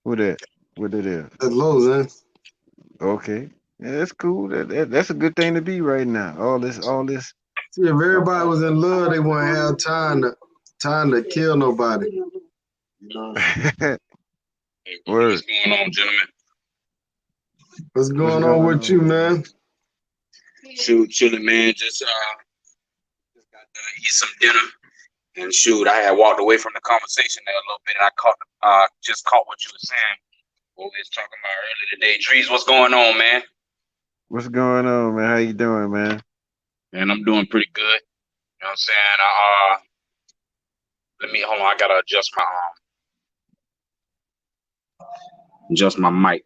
Who that? What it is? That's Lowe's, Okay. Yeah, that's cool. That's a good thing to be right now. All this. See, if everybody was in love, they wouldn't have time to kill nobody. You know what I'm saying? Hey, what's Word. going on, gentlemen? What's What's going on going with you, on, man? man? Shoot, chilling, man. Just got done eat some dinner, and shoot, I had walked away from the conversation there a little bit, and I just caught what you were saying. What we was talking about earlier today. Dreez, what's going on, man? What's going on, man? How you doing, man? Man, I'm doing pretty good. You know what I'm saying? Let me hold on. I gotta adjust my mic.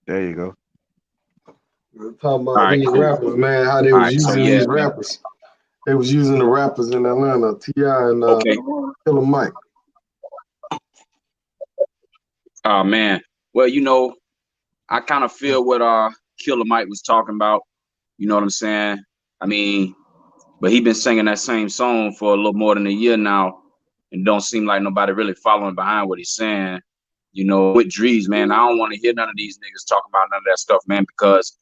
There you go. We're talking All about right, these cool. rappers, man. How they All was right, so using yeah, these man. rappers. They was using the rappers in Atlanta, T.I. and Okay. Killer Mike. Oh man. Well, I kind of feel what Killer Mike was talking about. You know what I'm saying? I mean, but he been singing that same song for a little more than a year now, and don't seem like nobody really following behind what he's saying. With Dreez, man, I don't want to hear none of these niggas talking about none of that stuff, man, because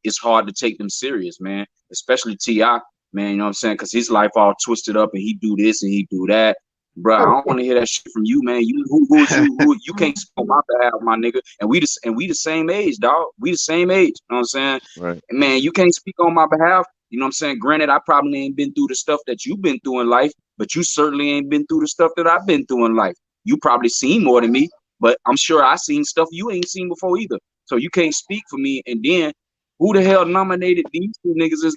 it's hard to take them serious, man. Especially T.I., man. You know what I'm saying? Because his life all twisted up, and he do this and he do that. Bruh, I don't want to hear that shit from you, man. Who is you? Who you can't speak on my behalf, my nigga. And we the same age, dog. We the same age. You know what I'm saying? Right. And man, you can't speak on my behalf. You know what I'm saying? Granted, I probably ain't been through the stuff that you've been through in life, but you certainly ain't been through the stuff that I've been through in life. You probably seen more than me, but I'm sure I seen stuff you ain't seen before either. So you can't speak for me. And then who the hell nominated these two niggas as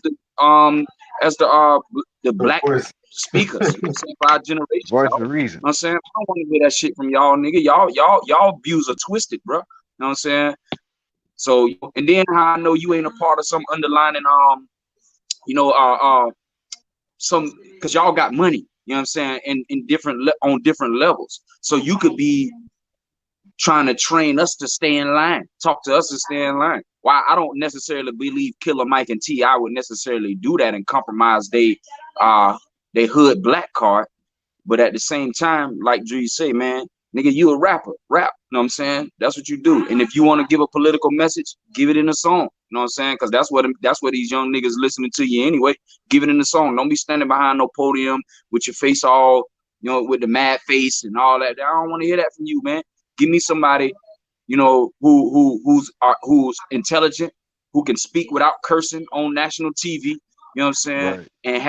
the Of black course. speakers, you know what I'm saying, for our generation, Voice dog. of You reason. know what I'm saying? I don't want to hear that shit from y'all, nigga. Y'all views are twisted, bro. You know what I'm saying? So, and then how I know you ain't a part of some underlining, you know, some, because y'all got money, you know what I'm saying, in on different levels. So you could be trying to train us to stay in line, talk to us to stay in line. Why I don't necessarily believe Killer Mike and T.I. would necessarily do that and compromise they hood black card. But at the same time, like Dreez say, man, nigga, you a rapper, rap. You know what I'm saying? That's what you do. And if you want to give a political message, give it in a song. You know what I'm saying? Because that's what these young niggas listening to you anyway. Give it in the song. Don't be standing behind no podium with your face all, with the mad face and all that. I don't want to hear that from you, man. Give me somebody, who's intelligent, who can speak without cursing on national TV. You know what I'm saying? Right. And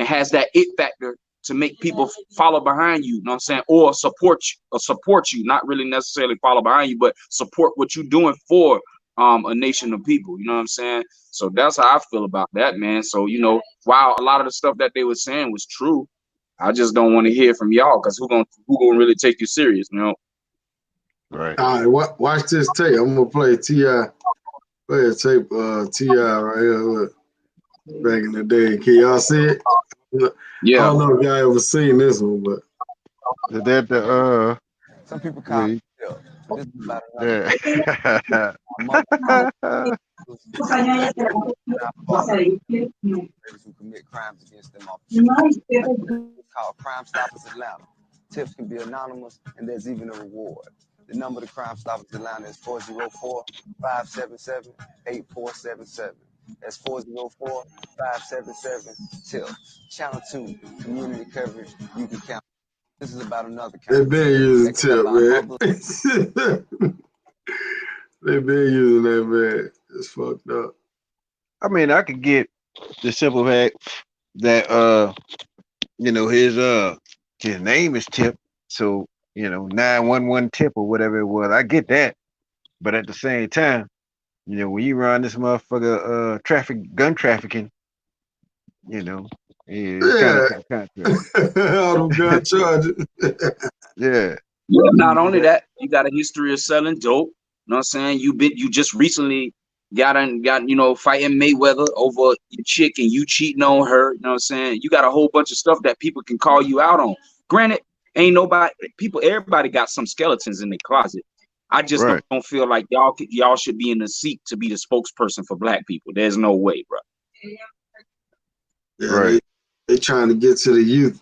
has that it factor to make people follow behind you, you know what I'm saying? Or support you, not really necessarily follow behind you, but support what you're doing for a nation of people, you know what I'm saying? So that's how I feel about that, man. So, while a lot of the stuff that they were saying was true, I just don't want to hear from y'all, because who gonna really take you serious, you know? Right. All right, watch this tape. I'm gonna play T.I. Play a tape, T.I. right here. Look, back in the day. Can y'all see it? I Yeah. don't know if y'all ever seen this one, but Is that the Some people call wait, it hell, but this is about another yeah. mother not far from who commit crimes against them off the street. It's called Crime Stoppers Atlanta. Tips can be anonymous, and there's even a reward. The number to Crime Stoppers Atlanta is 404-577-8477. That's 404-577-TIP. Channel 2, community coverage you can count. This is about another kind they of been tip. using That can tip, help our man. mother. They been using that, man. It's fucked up. I mean, I could get the simple fact that his name is Tip, so 911 Tip or whatever it was. I get that, but at the same time, when you run this motherfucker gun trafficking, you know, it's kind of Yeah. contract. All them gun charges. Yeah, Yeah, you not do only that. that, you got a history of selling dope. You know what I'm saying? You just recently got fighting Mayweather over your chick and you cheating on her. You know what I'm saying? You got a whole bunch of stuff that people can call you out on. Granted, Ain't nobody people. Everybody got some skeletons in their closet. I just Right, don't feel like y'all should be in the seat to be the spokesperson for black people. There's no way, bro. Yeah, right. they trying to get to the youth.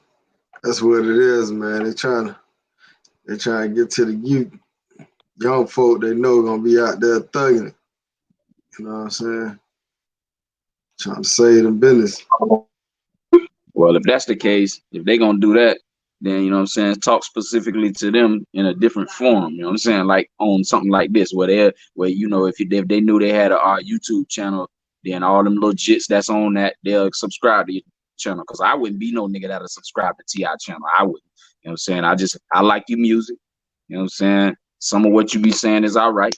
That's what it is, man. They trying to get to the youth. Young folk they know gonna be out there thugging it. You know what I'm saying? Trying to save them business. Well, if that's the case, if they gonna do that, then you know what I'm saying, talk specifically to them in a different forum. You know what I'm saying, like on something like this, where you know if they knew they had a YouTube channel, then all them little jits that's on that they'll subscribe to your channel. Cause I wouldn't be no nigga that'll subscribe to Ti channel. I wouldn't. You know what I'm saying? I like your music. You know what I'm saying? Some of what you be saying is all right.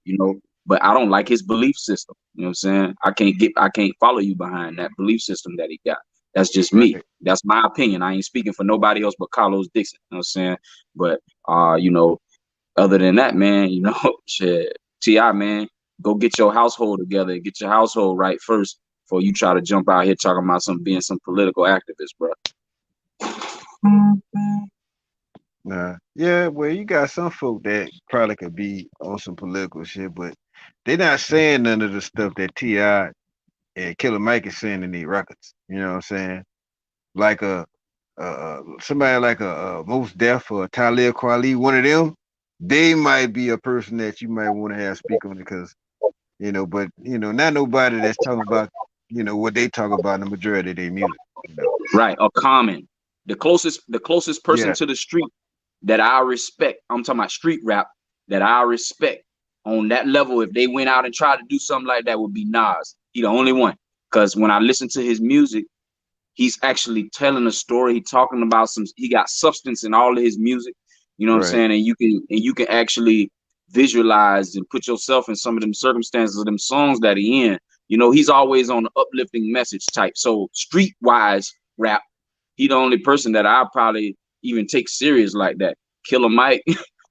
You know, but I don't like his belief system. You know what I'm saying? I can't follow you behind that belief system that he got. That's just me. Right. That's my opinion. I ain't speaking for nobody else but Carlos Dixon. You know what I'm saying? But you know, other than that, man, you know, shit, Ti, man, go get your household together, get your household right first before you try to jump out here talking about some being some political activist, bro. Nah. Yeah, well, you got some folk that probably could be on some political shit, but they not saying none of the stuff that T.I. and Killer Mike is saying in these records. You know what I'm saying? Like somebody like a Most Def or Talib Kweli, one of them, they might be a person that you might want to have speak on it because, but not nobody that's talking about, what they talk about in the majority of their music, Right, or Common, the closest person Yeah, to the street that I respect. I'm talking about street rap that I respect on that level. If they went out and tried to do something like that, would be Nas. He the only one. Because when I listen to his music, he's actually telling a story. He talking about he got substance in all of his music. You know what I'm right, saying? And you can actually visualize and put yourself in some of them circumstances of them songs that he in. You know, he's always on the uplifting message type. So streetwise rap, he the only person that I probably even take serious like that. Killer Mike,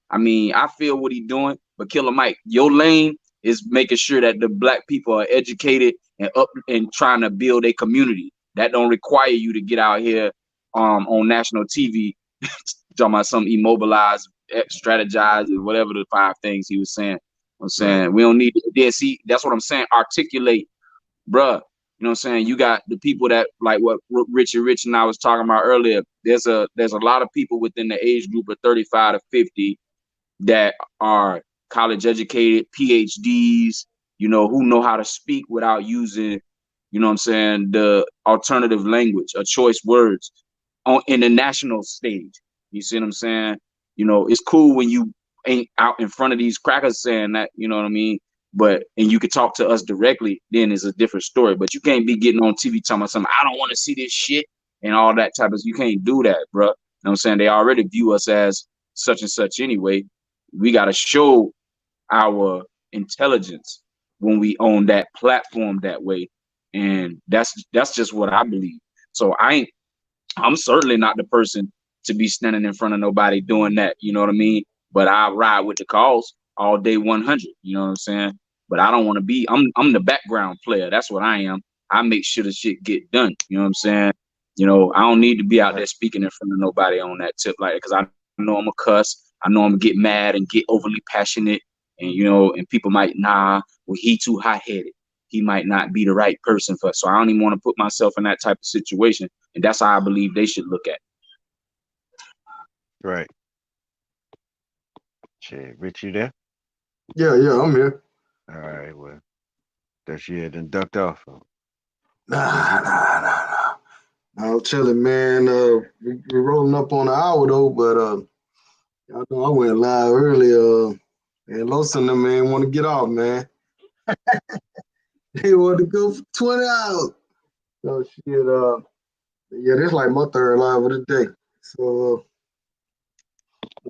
I mean, I feel what he doing, but Killer Mike, your lane is making sure that the black people are educated and up and trying to build a community. That don't require you to get out here on national TV talking about some immobilized, strategize, or whatever the five things he was saying. I'm right, saying we don't need to yeah, see, that's what I'm saying. Articulate, bruh. You know what I'm saying? You got the people that like what Richie Rich and I was talking about earlier. There's a lot of people within the age group of 35 to 50 that are college educated, PhDs, who know how to speak without using, what I'm saying, the alternative language or choice words in the national stage. You see what I'm saying? It's cool when you ain't out in front of these crackers saying that, you know what I mean? And you can talk to us directly, then it's a different story. But you can't be getting on TV talking about something, I don't want to see this shit and all that type of, you can't do that, bro. You know what I'm saying? They already view us as such and such anyway. We got to show our intelligence when we own that platform that way. And that's just what I believe. So I'm certainly not the person to be standing in front of nobody doing that. You know what I mean? But I ride with the cause all day 100. You know what I'm saying? But I don't want to be. I'm the background player. That's what I am. I make sure the shit get done. You know what I'm saying? I don't need to be out there right, speaking in front of nobody on that tip like that because I know I'm a cuss. I know I'm gonna get mad and get overly passionate, and people might well he too hot headed. He might not be the right person for. So I don't even want to put myself in that type of situation. And that's how I believe they should look at it. right. Shit, Rich, you there? Yeah, yeah, I'm here. All right, well, that you had done ducked off. Nah. I'm chilling, man. We're rolling up on the hour though, but y'all know I went live earlier. And Los and them man want to get off, man. They want to go for 20 hours. So shit, yeah, this like my third live of the day. So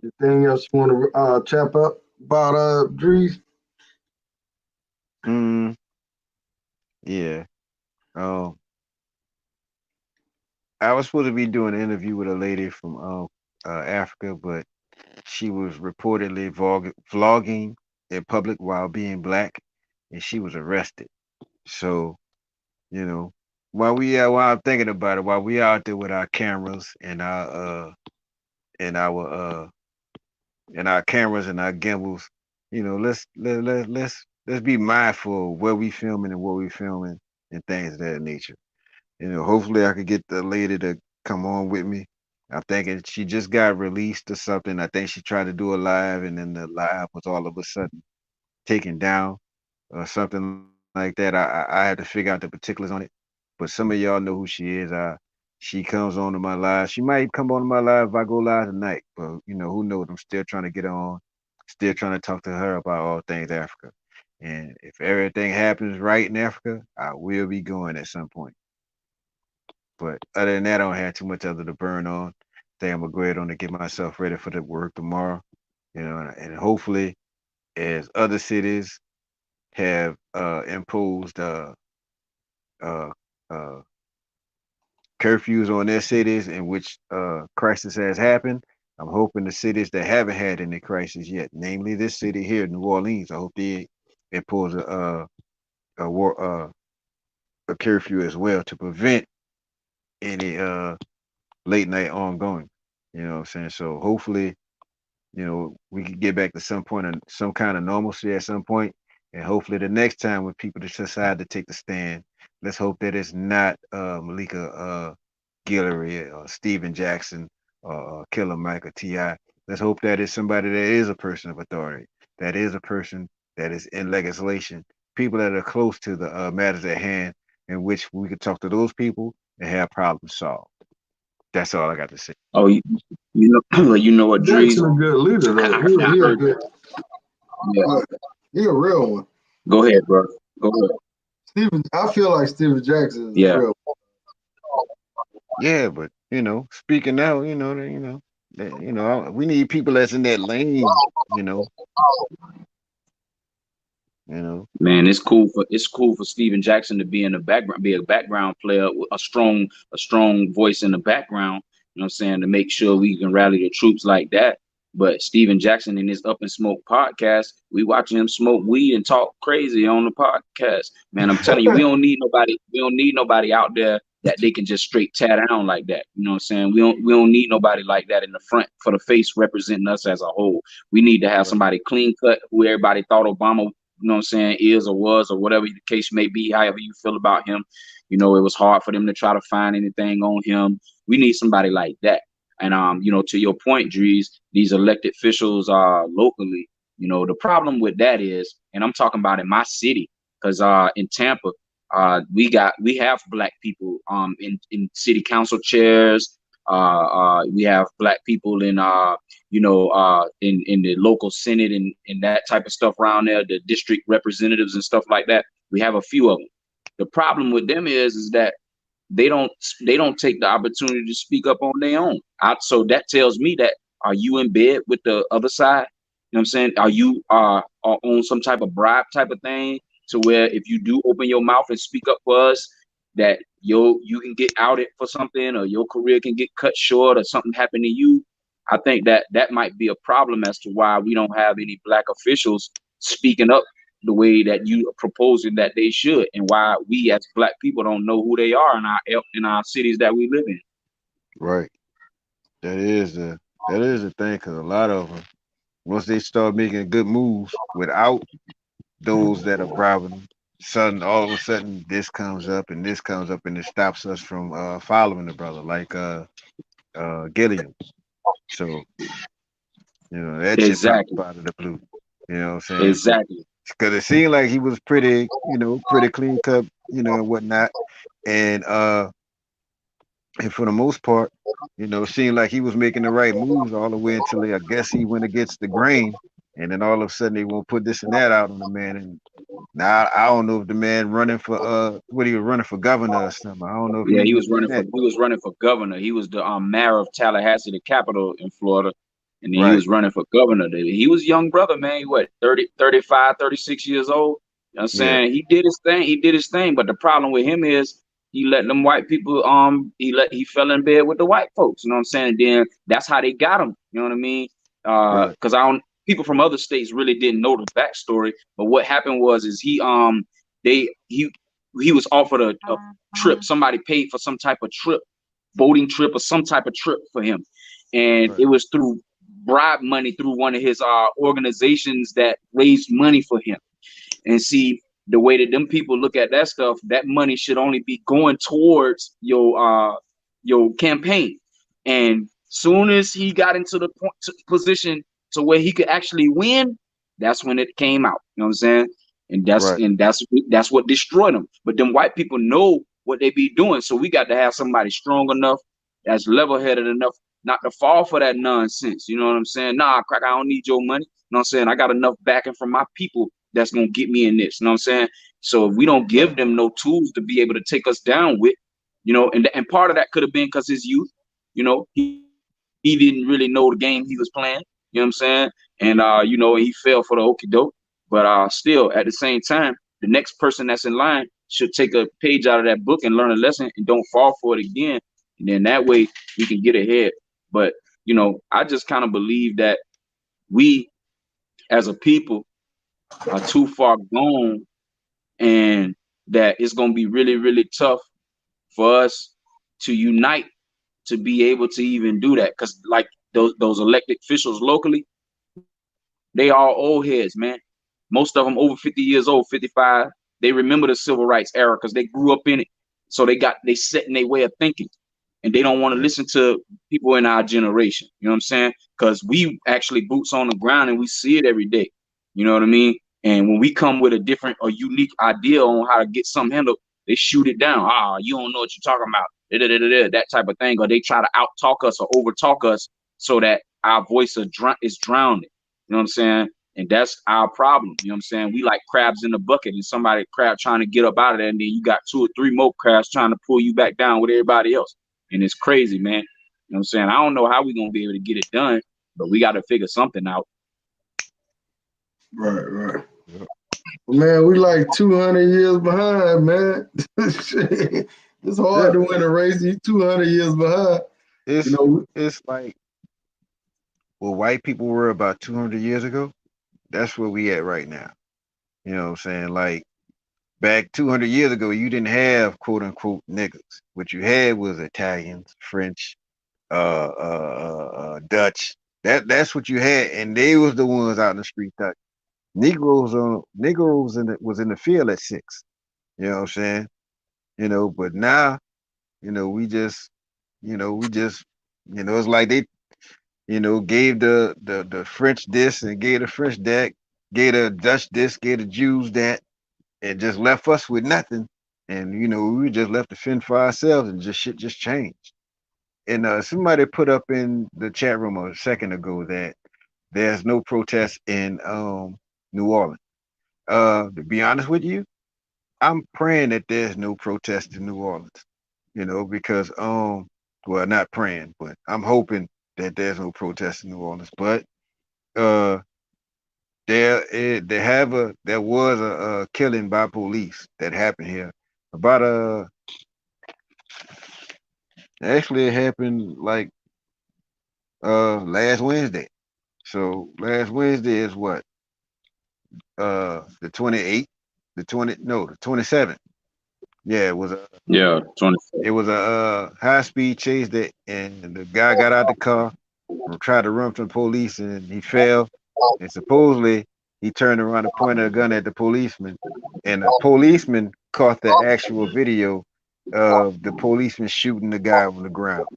anything else you want to chap up about Dreez? Mm, yeah. Um, I was supposed to be doing an interview with a lady from Africa, but she was reportedly vlogging in public while being black, and she was arrested. So, you know, while I'm thinking about it, while we out there with our cameras and our in our cameras and our gimbals. Let's be mindful of where we filming and what we filming and things of that nature. Hopefully I could get the lady to come on with me. I'm thinking she just got released or something. I think she tried to do a live and then the live was all of a sudden taken down or something like that. I had to figure out the particulars on it. But some of y'all know who she is. She comes on to my live. She might come on to my live if I go live tonight. But who knows? I'm still trying to get on. Still trying to talk to her about all things Africa. And if everything happens right in Africa, I will be going at some point. But other than that, I don't have too much other to burn on. I think I'm gonna go ahead on and get myself ready for the work tomorrow. And hopefully, as other cities have imposed uh, uh, curfews on their cities in which crisis has happened. I'm hoping the cities that haven't had any crisis yet, namely this city here, New Orleans, I hope they impose a war a curfew as well to prevent any late night ongoing. You know what I'm saying? So hopefully, we can get back to some point of some kind of normalcy at some point. And hopefully the next time when people decide to take the stand, let's hope that it's not Malika Guillory or Steven Jackson or Killer Mike or T.I. Let's hope that it's somebody that is a person of authority, that is a person that is in legislation, people that are close to the matters at hand, in which we could talk to those people and have problems solved. That's all I got to say. Oh, you know what, Dreez? Jackson a good leader though. I He a heard. good. Yeah, He a real one. go ahead, bro. Go ahead. I feel like Steven Jackson is a Yeah, real Yeah, but speaking out, we need people that's in that lane. You know, you know. man, it's cool for Steven Jackson to be in the background, be a background player, with a strong voice in the background. You know what I'm saying, to make sure we can rally the troops like that. But Steven Jackson in his Up and Smoke podcast, we watching him smoke weed and talk crazy on the podcast. Man, I'm telling you, we one. don't need nobody. We don't need nobody out there that they can just straight tear down like that. You know what I'm saying? We don't need nobody like that in the front for the face representing us as a whole. We need to have Right. somebody clean cut who everybody thought Obama, you know what I'm saying, is or was or whatever the case may be, however you feel about him. It was hard for them to try to find anything on him. We need somebody like that. And to your point, Drees, these elected officials locally, the problem with that is, and I'm talking about in my city, because in Tampa, we have black people in city council chairs. We have black people in the local senate and that type of stuff around there, the district representatives and stuff like that. We have a few of them. The problem with them is that they don't they don't take the opportunity to speak up on their own. So that tells me that, are you in bed with the other side? You know what I'm saying? Are you are on some type of bribe type of thing, to where if you do open your mouth and speak up for us, that you can get outed for something, or your career can get cut short, or something happen to you? I think that might be a problem as to why we don't have any black officials speaking up the way that you are proposing that they should, and why we as black people don't know who they are in our cities that we live in. Right. That is the thing, because a lot of them, once they start making good moves without those that are bribing them, all of a sudden this comes up and this comes up and it stops us from following the brother, like Gilliam. So that shit popped Exactly. out of the blue. You know what I'm saying? But Exactly. because it seemed like he was pretty, pretty clean cut, and whatnot. And and for the most part, it seemed like he was making the right moves all the way until I guess he went against the grain. And then all of a sudden they won't put this and that out on the man. And now I don't know if the man running for what he was running for governor or something. I don't know if he Yeah, was he even was doing running for that. he was running for governor. He was the mayor of Tallahassee, the capital in Florida, and then he Right, was running for governor. He was a young brother, man. He what, 30, 35, 36 years old. You know what I'm yeah, saying? He did his thing, but the problem with him is he let them white people he fell in bed with the white folks, you know what I'm saying? And then that's how they got him, you know what I mean? right, Because I don't people from other states really didn't know the backstory, but what happened was is they he was offered a trip. Somebody paid for some type of trip, boating trip or some type of trip for him. and Right. it was through bribe money through one of his organizations that raised money for him. And see, the way that them people look at that stuff, that money should only be going towards your campaign. And soon as he got into the position to where he could actually win, that's when it came out. You know what I'm saying? And Right. that's what destroyed him. But them white people know what they be doing, so we got to have somebody strong enough, that's level-headed enough, not to fall for that nonsense. You know what I'm saying? Nah, crack, I don't need your money. You know what I'm saying? I got enough backing from my people that's gonna get me in this. You know what I'm saying? So if we don't give them no tools to be able to take us down with, and part of that could have been because his youth, he didn't really know the game he was playing. You know what I'm saying? And he fell for the okie doke. But still, at the same time, the next person that's in line should take a page out of that book and learn a lesson and don't fall for it again. And then that way we can get ahead. But I just kind of believe that we as a people are too far gone, and that it's going to be really, really tough for us to unite to be able to even do that. Because like those elected officials locally, they all old heads, man. Most of them over 50 years old, 55. They remember the civil rights era because they grew up in it. So they set in their way of thinking, and they don't want to Yeah. listen to people in our generation. You know what I'm saying? Because we actually boots on the ground and we see it every day. You know what I mean? And when we come with a different or unique idea on how to get something handled, they shoot it down. You don't know what you're talking about. That type of thing. Or they try to out talk us or over talk us so that our voice is drowned. You know what I'm saying? And that's our problem. You know what I'm saying? We like crabs in the bucket, and somebody crab trying to get up out of there, and then you got 2 or 3 more crabs trying to pull you back down with everybody else. And it's crazy, man. You know what I'm saying? I don't know how we're gonna be able to get it done, but we gotta figure something out. Right, right. Yep. Man, we like 200 years behind, man. Shit. It's hard Yeah. to win a race. You 200 years behind. You It's know, it's like what white people were about 200 years ago. That's where we at right now. You know what I'm saying? Like back 200 years ago, you didn't have quote unquote niggas. What you had was Italians, French, Dutch. That's what you had, and they was the ones out in the street. That Negroes was in the field at 6. You know what I'm saying? But now, we just, we just, it's like they, gave the French this and gave the French that, gave the Dutch this, gave the Jews that, and just left us with nothing. And we were just left to fend for ourselves, and just shit just changed. And somebody put up in the chat room a second ago that there's no protest in New Orleans. To be honest with you, I'm praying that there's no protest in New Orleans. Because well, not praying, but I'm hoping that there's no protest in New Orleans. But uh there was a killing by police that happened here about actually it happened like last Wednesday. So last Wednesday is what, the 28th, the 27th. Yeah, Yeah, 20. it was a high speed chase that, and the guy got out the car and tried to run from the police, and he fell, and supposedly he turned around and pointed a gun at the policeman, and the policeman caught the actual video of the policeman shooting the guy on the ground.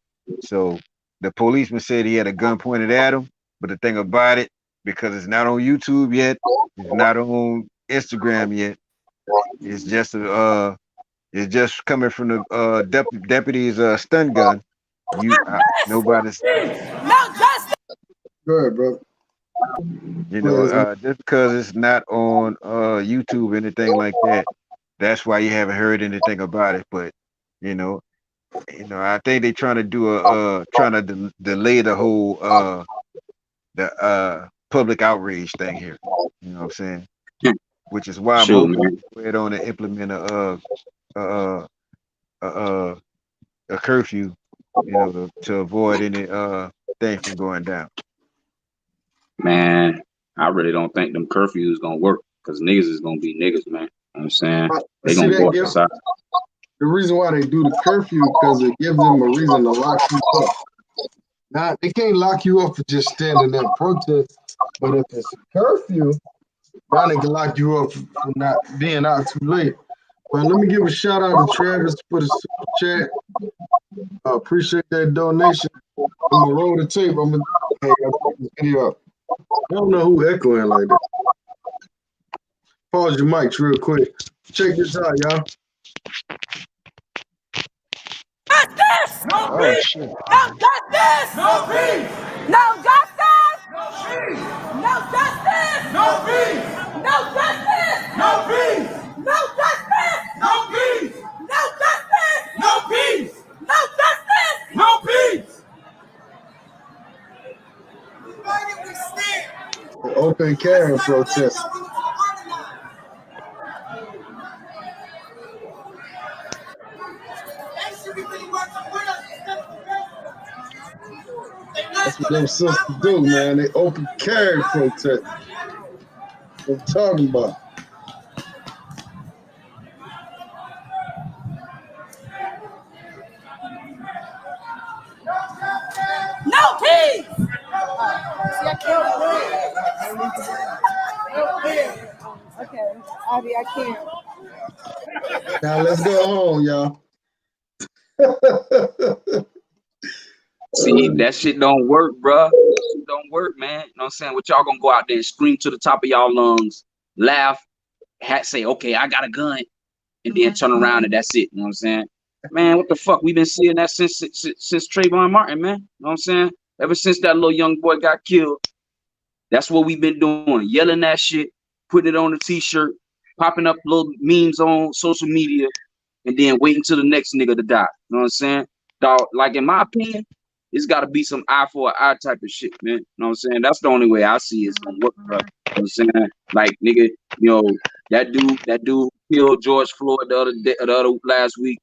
So the policeman said he had a gun pointed at him, but the thing about it, because it's not on YouTube yet, it's not on Instagram yet, it's just it's just coming from the deputy's stun gun. Nobody's, go ahead, bro. Players, just because it's not on YouTube or anything like that, that's why you haven't heard anything about it. But you know, I think they're trying to do trying to delay the whole the public outrage thing here. You know what I'm saying? Which is why I'm Shoot, hoping man. they go ahead on and implement a uh, uh, a curfew, to avoid any thing from going down. Man, I really don't think them curfews is gonna work because niggas is gonna be niggas, man. You know what I'm saying? They see gonna that go give outside. the reason why they do the curfew because it gives them a reason to lock you up. Now they can't lock you up for just standing there and protest, but if it's a curfew, now they can lock you up for not being out too late. But let me give a shout out to Travis for the super chat. I appreciate that donation. I'm gonna roll the tape. Hey, I'm putting this video up. I don't know who echoing like that. Pause your mics real quick. Check this out, y'all. Justice! No Oh peace! shit. No justice! No peace! No justice! No peace! No justice! No peace! No justice! No peace! No justice! No peace! No justice! No peace! No justice! No peace! United we stand. The open carry protest. That's what them sisters do, man. They open carry protest. What I'm talking about. No peace! See, I can't breathe. Okay, Avi, I can't. Now let's go home, y'all. See, that shit don't work, bruh. That shit don't work, man. You know what I'm saying? What y'all gonna go out there and scream to the top of y'all lungs, laugh, say, okay, I got a gun, and then turn around and that's it. You know what I'm saying? Man, what the fuck? We've been seeing that since Trayvon Martin, man. You know what I'm saying? Ever since that little young boy got killed, that's what we've been doing. Yelling that shit, putting it on a t-shirt, popping up little memes on social media, and then waiting till the next nigga to die. You know what I'm saying? Dog, like in my opinion, it's gotta be some eye for an eye type of shit, man. You know what I'm saying? That's the only way I see it's gonna work, bro. You know what I'm saying? Like, nigga, you know, that dude killed George Floyd the other last week.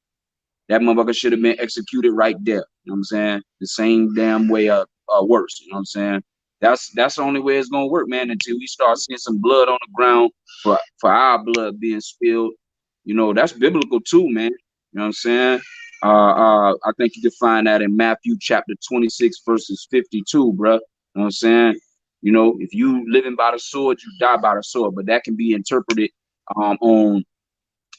That motherfucker should have been executed right there. You know what I'm saying? The same damn way worse. You know what I'm saying? That's the only way it's gonna work, man, until we start seeing some blood on the ground for our blood being spilled. You know, that's biblical too, man. You know what I'm saying? I think you can find that in Matthew chapter 26, verses 52, bro. You know what I'm saying? You know, if you living by the sword, you die by the sword, but that can be interpreted on,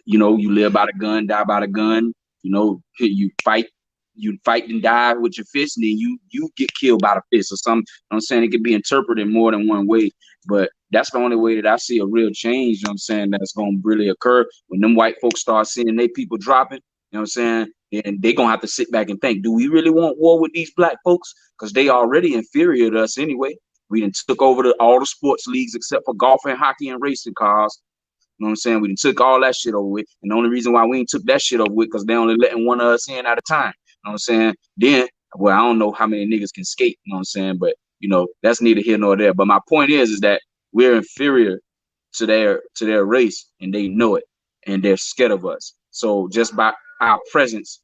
you know, you live by the gun, die by the gun. You know, you fight and die with your fist, and then you get killed by the fist or something. You know what I'm saying? It can be interpreted more than one way, but that's the only way that I see a real change, you know what I'm saying, that's gonna really occur when them white folks start seeing they people dropping, you know what I'm saying? And they gonna have to sit back and think, do we really want war with these black folks? Because they already inferior to us anyway. We done took over all the sports leagues except for golf and hockey and racing cars. You know what I'm saying? We done took all that shit over with. And the only reason why we ain't took that shit over with because they only letting one of us in at a time. You know what I'm saying? Then, well, I don't know how many niggas can skate, you know what I'm saying? But, you know, that's neither here nor there. But my point is that we're inferior to their race, and they know it, and they're scared of us. So just by our presence,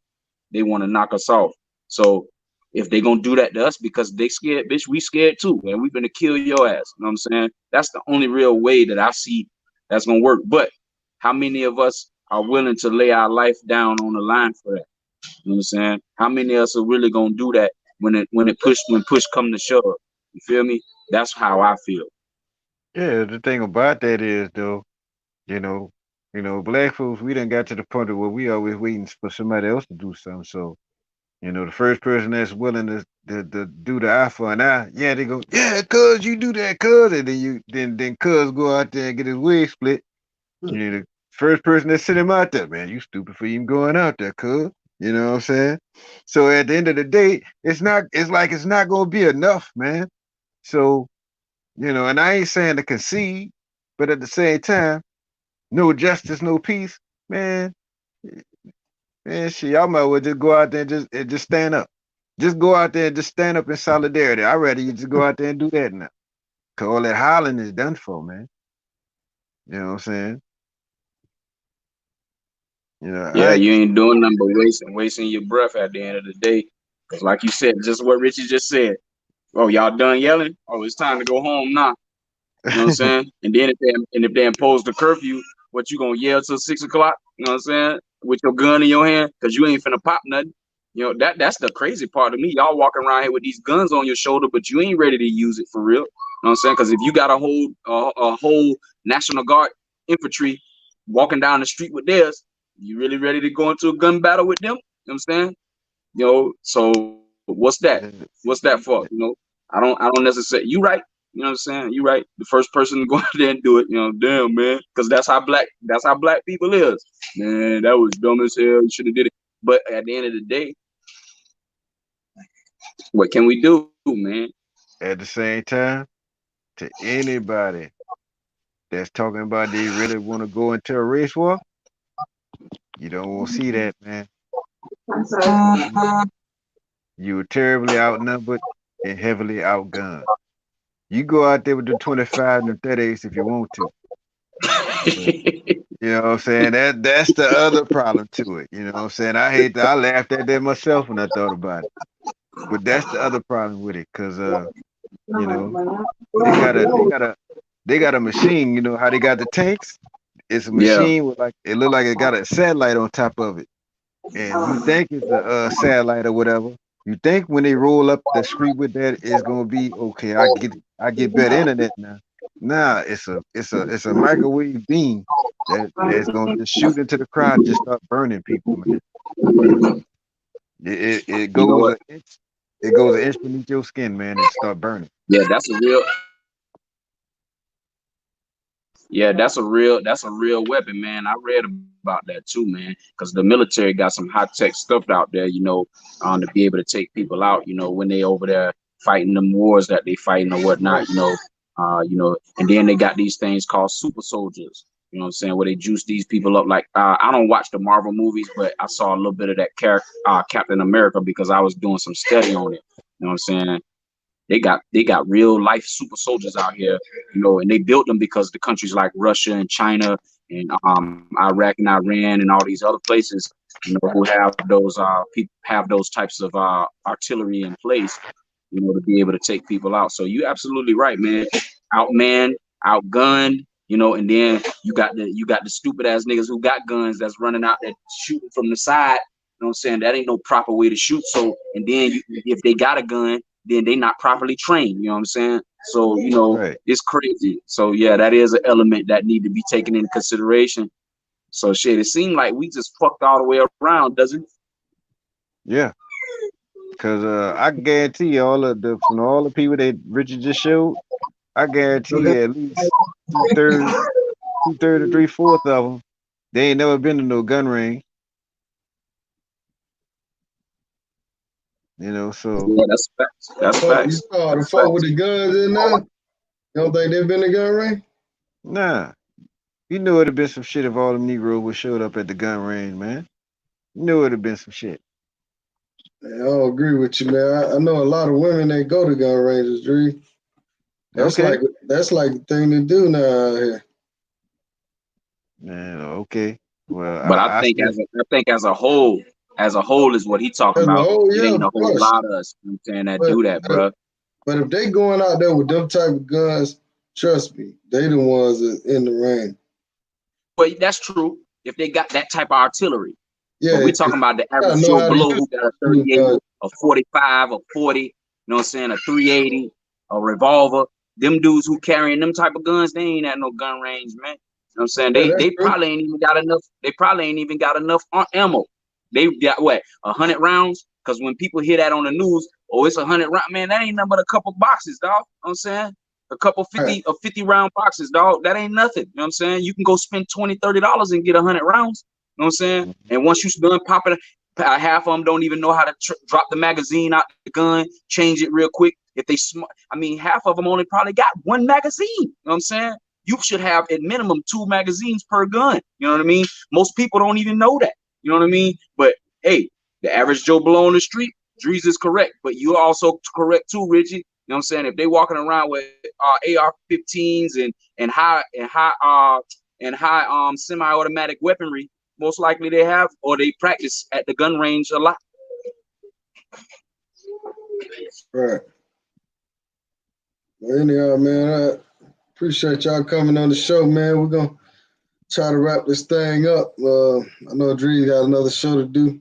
they want to knock us off. So if they gonna do that to us because they scared, bitch, we scared too, and we gonna kill your ass. You know what I'm saying? That's the only real way that I see that's gonna work. But how many of us are willing to lay our life down on the line for that? You know what I'm saying? How many of us are really gonna do that when push come to shove? You feel me? That's how I feel. Yeah, the thing about that is though, you know, black folks, we done got to the point of where we always waiting for somebody else to do something. So, the first person that's willing to do the eye for an eye, yeah, they go, yeah, cuz you do that, cuz, and then cuz go out there and get his wig split. The first person that sent him out there, man, you stupid for even going out there, cuz. You know what I'm saying? So at the end of the day, it's like it's not gonna be enough, man. So, and I ain't saying to concede, but at the same time, no justice, no peace, man. Man, shit, y'all might well just go out there and just stand up. Just go out there and just stand up in solidarity. I'd rather you just go out there and do that now. Cause all that hollering is done for, man. You know what I'm saying? Yeah, I you ain't doing nothing but wasting your breath at the end of the day. Because like you said, just what Richie just said. Oh, y'all done yelling? Oh, it's time to go home now. You know what I'm saying? And then if they impose the curfew, what you gonna yell till 6 o'clock? You know what I'm saying? With your gun in your hand, because you ain't finna pop nothing. You know, that's the crazy part of me. Y'all walking around here with these guns on your shoulder, but you ain't ready to use it for real. You know what I'm saying? Because if you got a whole National Guard infantry walking down the street with theirs, you really ready to go into a gun battle with them? You know what I'm saying? You know, so what's that? Uh, What's that for? You know, I don't necessarily. You right. You know what I'm saying? You right. The first person to go out there and do it. You know, damn man, because that's how black people is. Man, that was dumb as hell. You should have did it. But at the end of the day, what can we do, man? at the same time, to anybody that's talking about they really want to go into a race war, you don't want to see that, man. I'm sorry. You were terribly outnumbered and heavily outgunned. You go out there with the 25 and the 38s if you want to. But you know what I'm saying? That's the other problem to it. You know what I'm saying? I laughed at that myself when I thought about it. But that's the other problem with it, cause you know, they got a they got a they got a machine, you know how they got the tanks? It's a Yeah, machine with like it look like it got a satellite on top of it. And you think it's a satellite or whatever. You think when they roll up the street with that, it's gonna be okay. I get better internet now. Nah, it's a microwave beam that's gonna just shoot into the crowd, and just start burning people, man. It you know goes what? an inch, it goes an inch beneath your skin, man, and start burning. Yeah, that's a real weapon, man. I read about that too, man. Because the military got some high tech stuff out there, you know, to be able to take people out, you know, when they over there fighting them wars that they fighting or whatnot, you know, and then they got these things called super soldiers. You know what I'm saying? Where they juice these people up. Like I don't watch the Marvel movies, but I saw a little bit of that character, Captain America, because I was doing some study on it. You know what I'm saying? They got real life super soldiers out here, you know, and they built them because the countries like Russia and China and Iraq and Iran and all these other places, you know, who have those people have those types of artillery in place, you know, to be able to take people out. So you absolutely right, man. Outmanned, outgunned, you know, and then you got the stupid ass niggas who got guns that's running out there shooting from the side. You know what I'm saying? That ain't no proper way to shoot. So, and then if they got a gun, then they not properly trained. You know what I'm saying? So, you know, Right. it's crazy. So yeah, that is an element that need to be taken into consideration. So shit, it seemed like we just fucked all the way around, doesn't it? Yeah. Cause I guarantee you all of the from all the people that Richard just showed, I guarantee Okay. you at least two thirds, two thirds or three-fourths of them, they ain't never been to no gun range. You know, so Yeah, that's facts. That's But you facts. saw the That's folk with facts. the guns in there. You don't think they've been to gun range? nah. You knew it'd have been some shit if all them Negroes would showed up at the gun range, man. You knew it'd have been some shit. Man, I don't agree with you, man. I know a lot of women that go to gun ranges, Dreez. That's like Okay. that's like the thing to do now out here. Man, okay. Well, But I I think still as a whole is what he talking As a about. whole, It yeah, ain't of a whole course. lot of us, you know what I'm saying, that But do that, but bro. but if they going out there with them type of guns, trust me, they the ones that in the range. But that's true if they got that type of artillery. But Yeah, we 'cause talking about the you gotta average know Joe how to Blow use who got a these 38, guns. a 45, a 40, you know what I'm saying, a 380, a revolver. Them dudes who carrying them type of guns, they ain't at no gun range, man. You know what I'm saying? Yeah, They that's they true. probably ain't even got enough. They probably ain't even got enough ammo. They got what, 100 rounds? Because when people hear that on the news, oh, it's 100 round, man, that ain't nothing but a couple boxes, dog. You know what I'm saying? A couple Right. 50 round boxes, dog. That ain't nothing. You know what I'm saying? You can go spend $20, $30 and get 100 rounds. You know what I'm saying? Mhm. And once you done popping, half of them don't even know how to drop the magazine out the gun, change it real quick. If they I mean, half of them only probably got one magazine. You know what I'm saying? You should have at minimum 2 magazines per gun. You know what I mean? Most people don't even know that. You know what I mean? But hey, the average Joe Blow on the street, Dreez is correct. But you're also correct too, Richie. You know what I'm saying? If they walking around with AR-15s and high semi-automatic weaponry, most likely they have or they practice at the gun range a lot. Right. Well, anyhow, man, I appreciate y'all coming on the show, man. We're gonna try to wrap this thing up. I know Dreez got another show to do.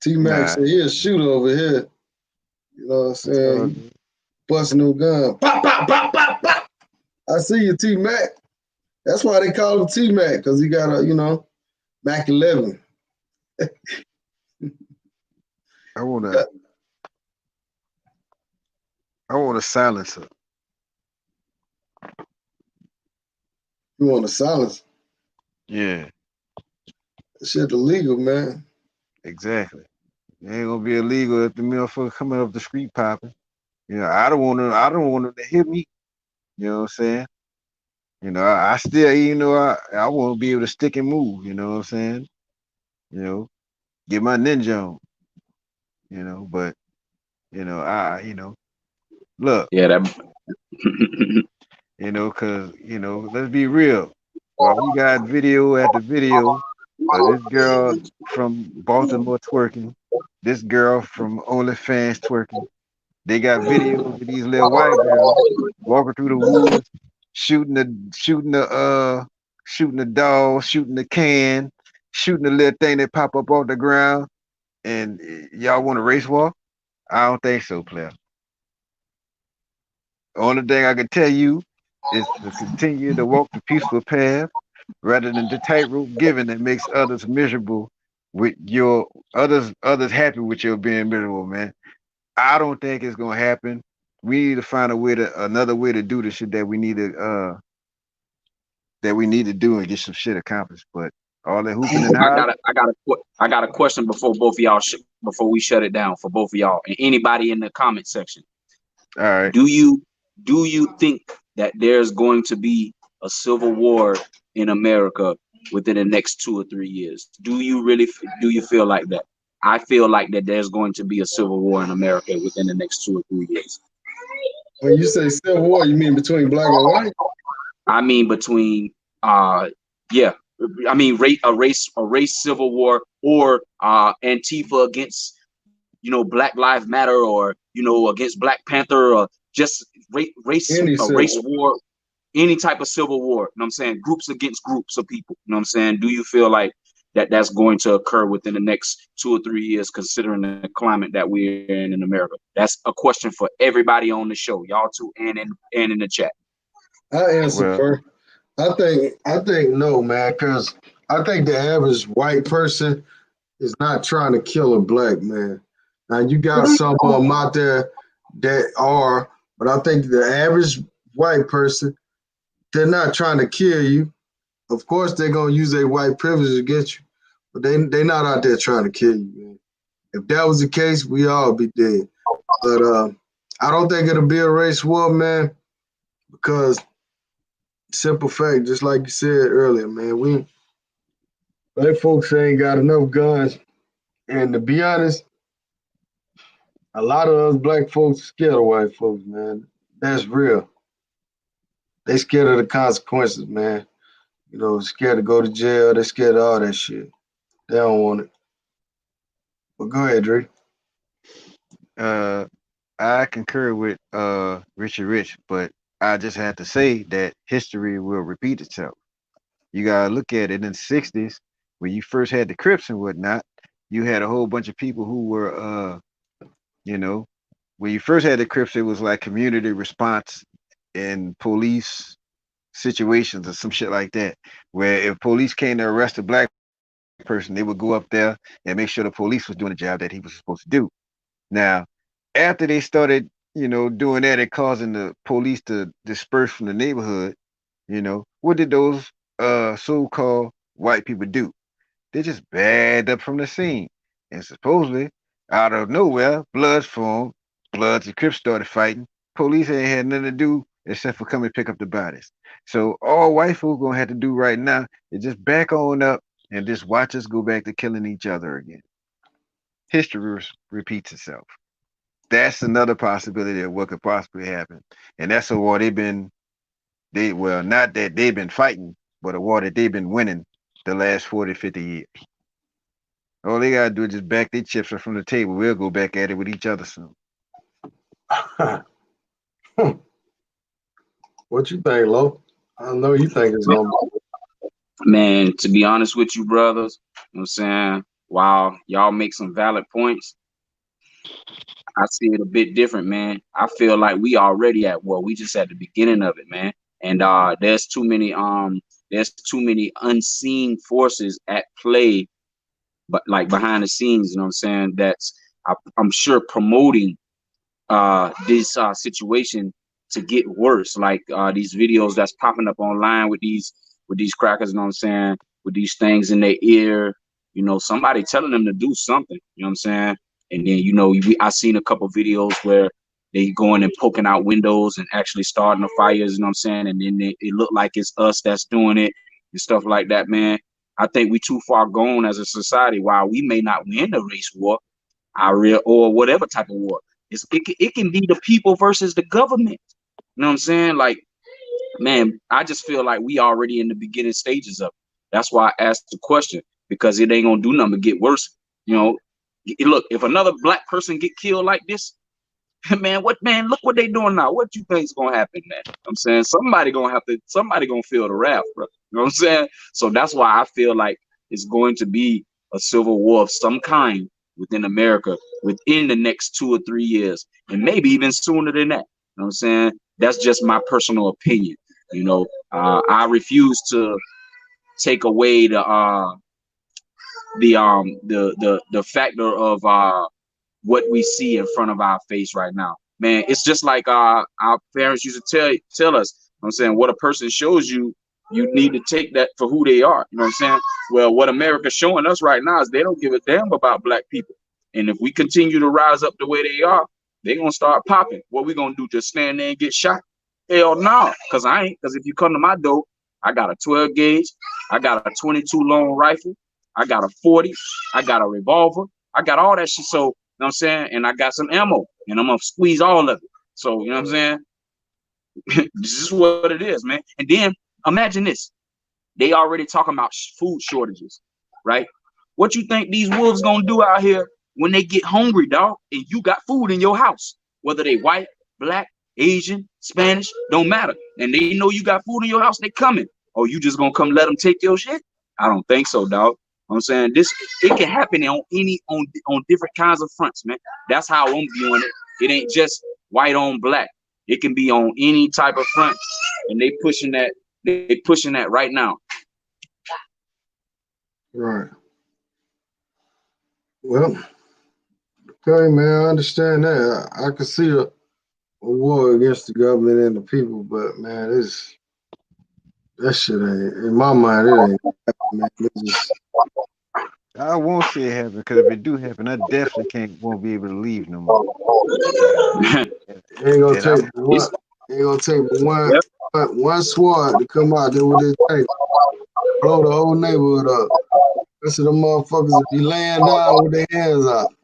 T-Mac Nah, said he a shooter over here. You know what I'm it's all saying? He good. busting no gun. Pop, pop, pop, pop, pop. I see you, T-Mac. That's why they call him T-Mac, because he got a, Mac 11. I wanna I want a silencer. You want to silence. Yeah, That shit illegal, man. exactly. It ain't gonna be illegal if the motherfucker coming up the street popping. I don't want them to hit me. You know what I'm saying? I still, I want to be able to stick and move. You know what I'm saying? You know, get my ninja on. But look, Yeah, that. cause let's be real. Well, we got video after video of this girl from Baltimore twerking, this girl from OnlyFans twerking. They got videos of these little white girls walking through the woods, shooting the dog, shooting the can, shooting the little thing that pop up off the ground. And y'all want a race war? I don't think so, player. The only thing I can tell you is to continue to walk the peaceful path rather than the tightrope giving that makes others miserable with your others happy with your being miserable, man. I don't think it's gonna happen. We need to find another way to do the shit that we need to do and get some shit accomplished. But all that hooping and hollering, I got a question before both of y'all before we shut it down for both of y'all and anybody in the comment section. all right. Do you think that there's going to be a civil war in America within the next 2 or 3 years? Do you feel like that? I feel like that there's going to be a civil war in America within the next 2 or 3 years. When you say civil war, you mean between black and white? I mean between yeah, I mean a race civil war or Antifa against Black Lives Matter or against Black Panther or just Any a race civil. war, any type of civil war. You know what I'm saying? Groups against groups of people. You know what I'm saying? Do you feel like that's going to occur within the next 2 or 3 years, considering the climate that we're in America? That's a question for everybody on the show, y'all too, and in the chat. I answer Well, first. I think no, man, because I think the average white person is not trying to kill a black man. Now you got some of them out there that are, but I think the average white person, they're not trying to kill you. Of course, they're gonna use their white privilege against you, but they not out there trying to kill you, man. If that was the case, we all be dead. But I don't think it'll be a race war, man, because simple fact, just like you said earlier, man, we black folks ain't got enough guns. And to be honest, a lot of us black folks are scared of white folks, man. That's real. They scared of the consequences, man. Scared to go to jail. They scared of all that shit. They don't want it. But go ahead, Dre. uh, I concur with Richard Rich, but I just have to say that history will repeat itself. You gotta look at it in the '60s when you first had the Crips and whatnot. You had a whole bunch of people who were, you know, when you first had the Crips, it was like community response and police situations or some shit like that. Where if police came to arrest a black person, they would go up there and make sure the police was doing the job that he was supposed to do. Now, after they started, doing that and causing the police to disperse from the neighborhood, what did those so-called white people do? They just bagged up from the scene. And supposedly, out of nowhere, Bloods formed. Bloods and Crips started fighting. Police ain't had nothing to do except for come and pick up the bodies. So all white folk gonna have to do right now is just back on up and just watch us go back to killing each other again. History repeats itself. That's another possibility of what could possibly happen. And that's a war not that they've been fighting, but a war that they've been winning the last 40, 50 years. All they gotta do is just back their chips up from the table. We'll go back at it with each other soon. What you think, Lo? I know you think it's gonna be. Man, to be honest with you, brothers, you know what I'm saying? while y'all make some valid points, I see it a bit different, man. I feel like we already at war. We just at the beginning of it, man. And there's too many unseen forces at play, but like behind the scenes, you know what I'm saying? I'm sure promoting this situation to get worse. Like these videos that's popping up online with these crackers, you know what I'm saying, with these things in their ear, you know, somebody telling them to do something, you know what I'm saying? And then, you know, I seen a couple videos where they going and poking out windows and actually starting the fires, you know what I'm saying? And then it look like it's us that's doing it and stuff like that, man. I think we too far gone as a society. While we may not win the race war, or whatever type of war, it can be the people versus the government. You know what I'm saying? Like, man, I just feel like we already in the beginning stages of it. That's why I asked the question, because it ain't gonna do nothing but get worse. You know, look, if another black person get killed like this, man, look what they doing now. What you think's gonna happen, man? I'm saying somebody gonna feel the wrath, bro. You know what I'm saying? So that's why I feel like it's going to be a civil war of some kind within America within the next 2 or 3 years, and maybe even sooner than that. You know what I'm saying? That's just my personal opinion. You know, I refuse to take away the factor of what we see in front of our face right now. Man, it's just like our parents used to tell us, you know what I'm saying, what a person shows you, you need to take that for who they are. You know what I'm saying? Well, what America's showing us right now is they don't give a damn about black people. And if we continue to rise up the way they are, they're gonna start popping. What we gonna do? Just stand there and get shot? Hell no, because I ain't. Because if you come to my door, I got a 12 gauge, I got a 22 long rifle, I got a 40, I got a revolver, I got all that shit. So, you know what I'm saying? And I got some ammo, and I'm gonna squeeze all of it. So, you know what I'm saying? This is what it is, man. And then imagine this. They already talking about food shortages, right? What you think these wolves gonna do out here when they get hungry, dog, and you got food in your house? Whether they white, black, Asian, Spanish, don't matter. And they know you got food in your house, they coming. Or you just gonna come let them take your shit? I don't think so, dog. You know what I'm saying, it can happen on different kinds of fronts, man. That's how I'm viewing it. It ain't just white on black. It can be on any type of front, and they pushing that right now. Right. Well, okay, man, I understand that. I can see a war against the government and the people, but man, that shit ain't, in my mind, it ain't gonna happen, man. I won't say it happen, because if it do happen, I definitely won't be able to leave no more. It ain't gonna And take one squad to come out there with this tank, blow the whole neighborhood up. Rest of the motherfuckers will be laying down with their hands out.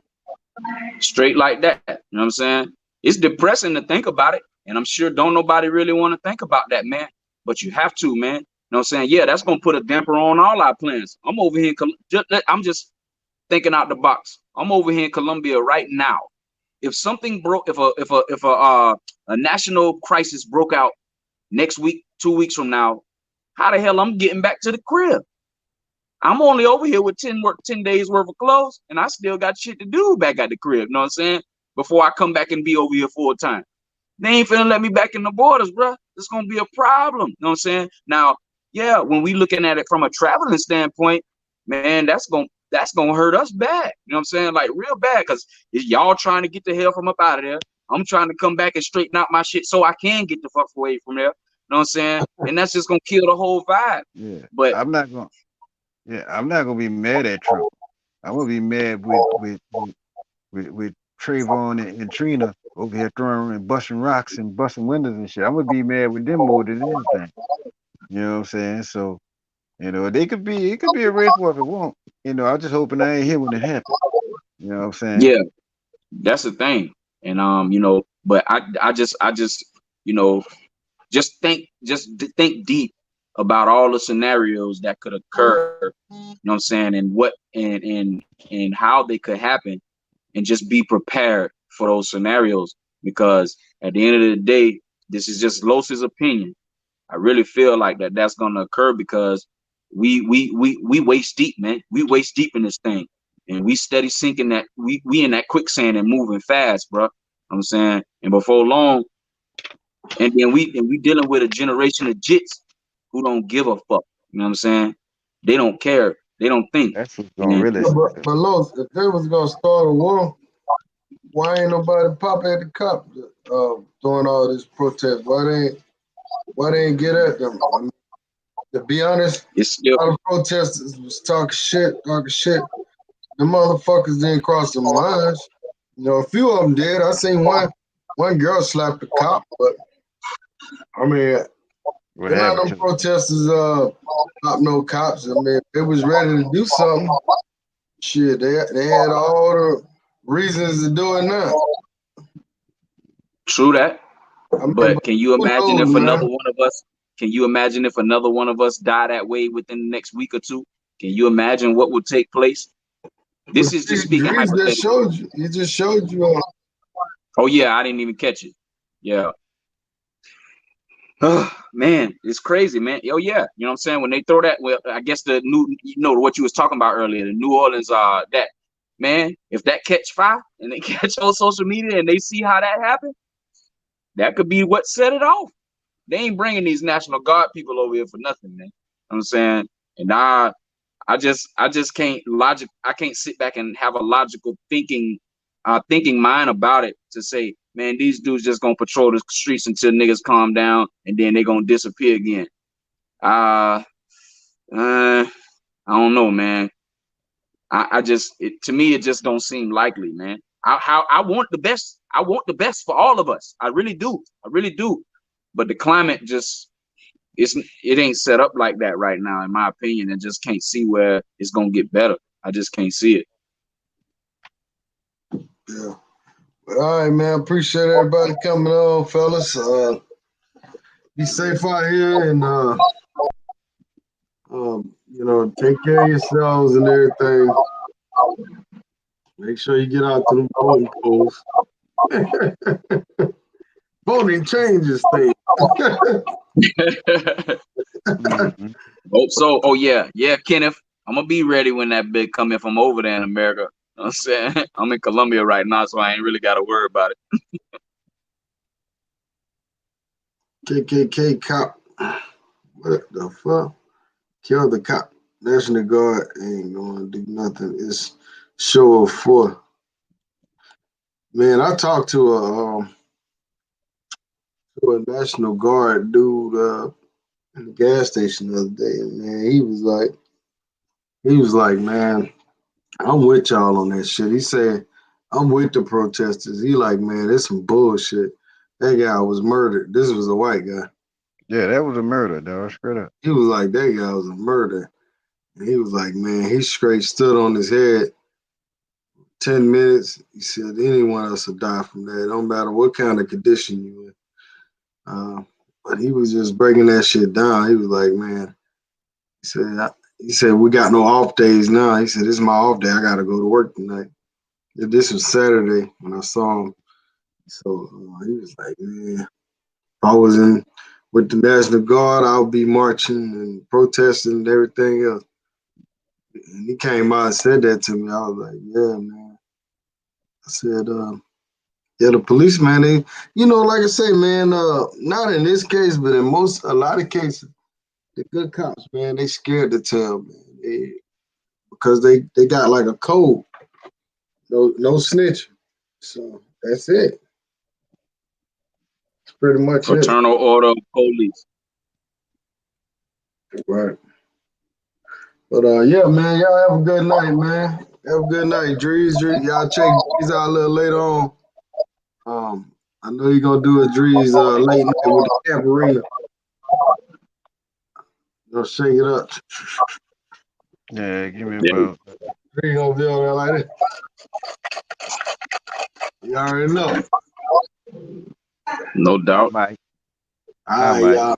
Straight like that. You know what I'm saying? It's depressing to think about it. And I'm sure don't nobody really want to think about that, man. But you have to, man. You know what I'm saying? Yeah, that's gonna put a damper on all our plans. I'm over here I'm just thinking out the box. I'm over here in Colombia right now. If something broke, if a national crisis broke out next week, 2 weeks from now, how the hell I'm getting back to the crib? I'm only over here with 10 days worth of clothes, and I still got shit to do back at the crib. You know what I'm saying? Before I come back and be over here full time. They ain't finna let me back in the borders, bro. It's gonna be a problem. You know what I'm saying? Now, yeah, when we looking at it from a traveling standpoint, man, that's gonna hurt us bad. You know what I'm saying? Like real bad, because y'all trying to get the hell from up out of there. I'm trying to come back and straighten out my shit so I can get the fuck away from there. You know what I'm saying? And that's just gonna kill the whole vibe. yeah, But I'm not gonna be mad at Trump. I'm gonna be mad with Trayvon and Trina over here throwing and busting rocks and busting windows and shit. I'm gonna be mad with them more than anything. You know what I'm saying? So, it could be a race war if it won't. I'm just hoping I ain't here when it happens. You know what I'm saying? yeah, that's the thing. And but I just you know, just think deep about all the scenarios that could occur, you know what I'm saying, and what and how they could happen, and just be prepared for those scenarios, because at the end of the day, this is just Los's opinion. I really feel like that's gonna occur because we waist deep, man. We waist deep in this thing. and we steady sinking that we in that quicksand and moving fast, bro. You know what I'm saying, and before long, and then we dealing with a generation of jits who don't give a fuck. You know what I'm saying? They don't care. They don't think. That's what's gonna And really. But Los, if they was gonna start a war, why ain't nobody pop at the cop doing all this protest? Why they ain't get at them? I mean, to be honest, it's still a lot of protesters was talking shit. The motherfuckers didn't cross their minds. You know, a few of them did. I seen one girl slap the cop, but I mean, What a lot of happened them to them? protesters pop no cops. I mean, if they was ready to do something, shit, they had all the reasons to do it now. true that. I mean, But but can you who imagine knows, if another man? one of us? Can you imagine if another one of us die that way within the next week or two? Can you imagine what would take place? But This is see, just speaking Dreez just hypothetically. showed you. He just showed you. Oh yeah, I didn't even catch it. Yeah. Oh, man, it's crazy, man. Oh yeah, you know what I'm saying? When they throw that, well, I guess the new, what you was talking about earlier, the New Orleans, that man, if that catch fire and they catch on social media and they see how that happened, that could be what set it off. They ain't bringing these National Guard people over here for nothing, man. You know what I'm saying? And I just can't I can't sit back and have a logical thinking mind about it to say, man, these dudes just gonna patrol the streets until niggas calm down and then they gonna disappear again. I don't know, man. To me it just don't seem likely, man. I want the best. I want the best for all of us. I really do. I really do. But the climate just it ain't set up like that right now, in my opinion, and just can't see where it's gonna get better. I just can't see it. Yeah. All right, man. Appreciate everybody coming on, fellas. Be safe out here and take care of yourselves and everything. Make sure you get out to the voting polls. Voting changes things. Mhm. Hope so. Oh yeah, Kenneth. I'm gonna be ready when that big come in from over there in America. You know what I'm saying? I'm in Colombia right now, so I ain't really gotta worry about it. KKK cop. What the fuck? Kill the cop. National Guard ain't gonna do nothing. It's show of force. Man, I talked to a National Guard dude in the gas station the other day, and man, he was like, man, I'm with y'all on that shit. He said, I'm with the protesters. He like, man, it's some bullshit. That guy was murdered. This was a white guy. Yeah, that was a murder, dog. Straight up. He was like, that guy was a murder. And he was like, man, he straight stood on his head 10 minutes. He said, anyone else will die from that. It don't matter what kind of condition you in. But he was just breaking that shit down. He was like, man, he said, we got no off days now. He said, this is my off day. I got to go to work tonight. This was Saturday when I saw him. So he was like, man, if I was in with the National Guard, I would be marching and protesting and everything else. And he came out and said that to me. I was like, yeah, man. I said, yeah, the policeman, they, like I say, man, not in this case, but in a lot of cases, the good cops, man, they scared to tell, man, because they got like a code, no snitching. So that's it. That's pretty much it. Fraternal order of police. Right. But yeah, man, y'all have a good night, man. Have a good night, Dreez. Y'all check Dreez out a little later on. I know you're gonna do a Dreez late night with the Camp Arena. Shake it up. Yeah, give me Yeah, about. Dreez gonna be on there like that. You already know. no I doubt. might. All I right, might. y'all.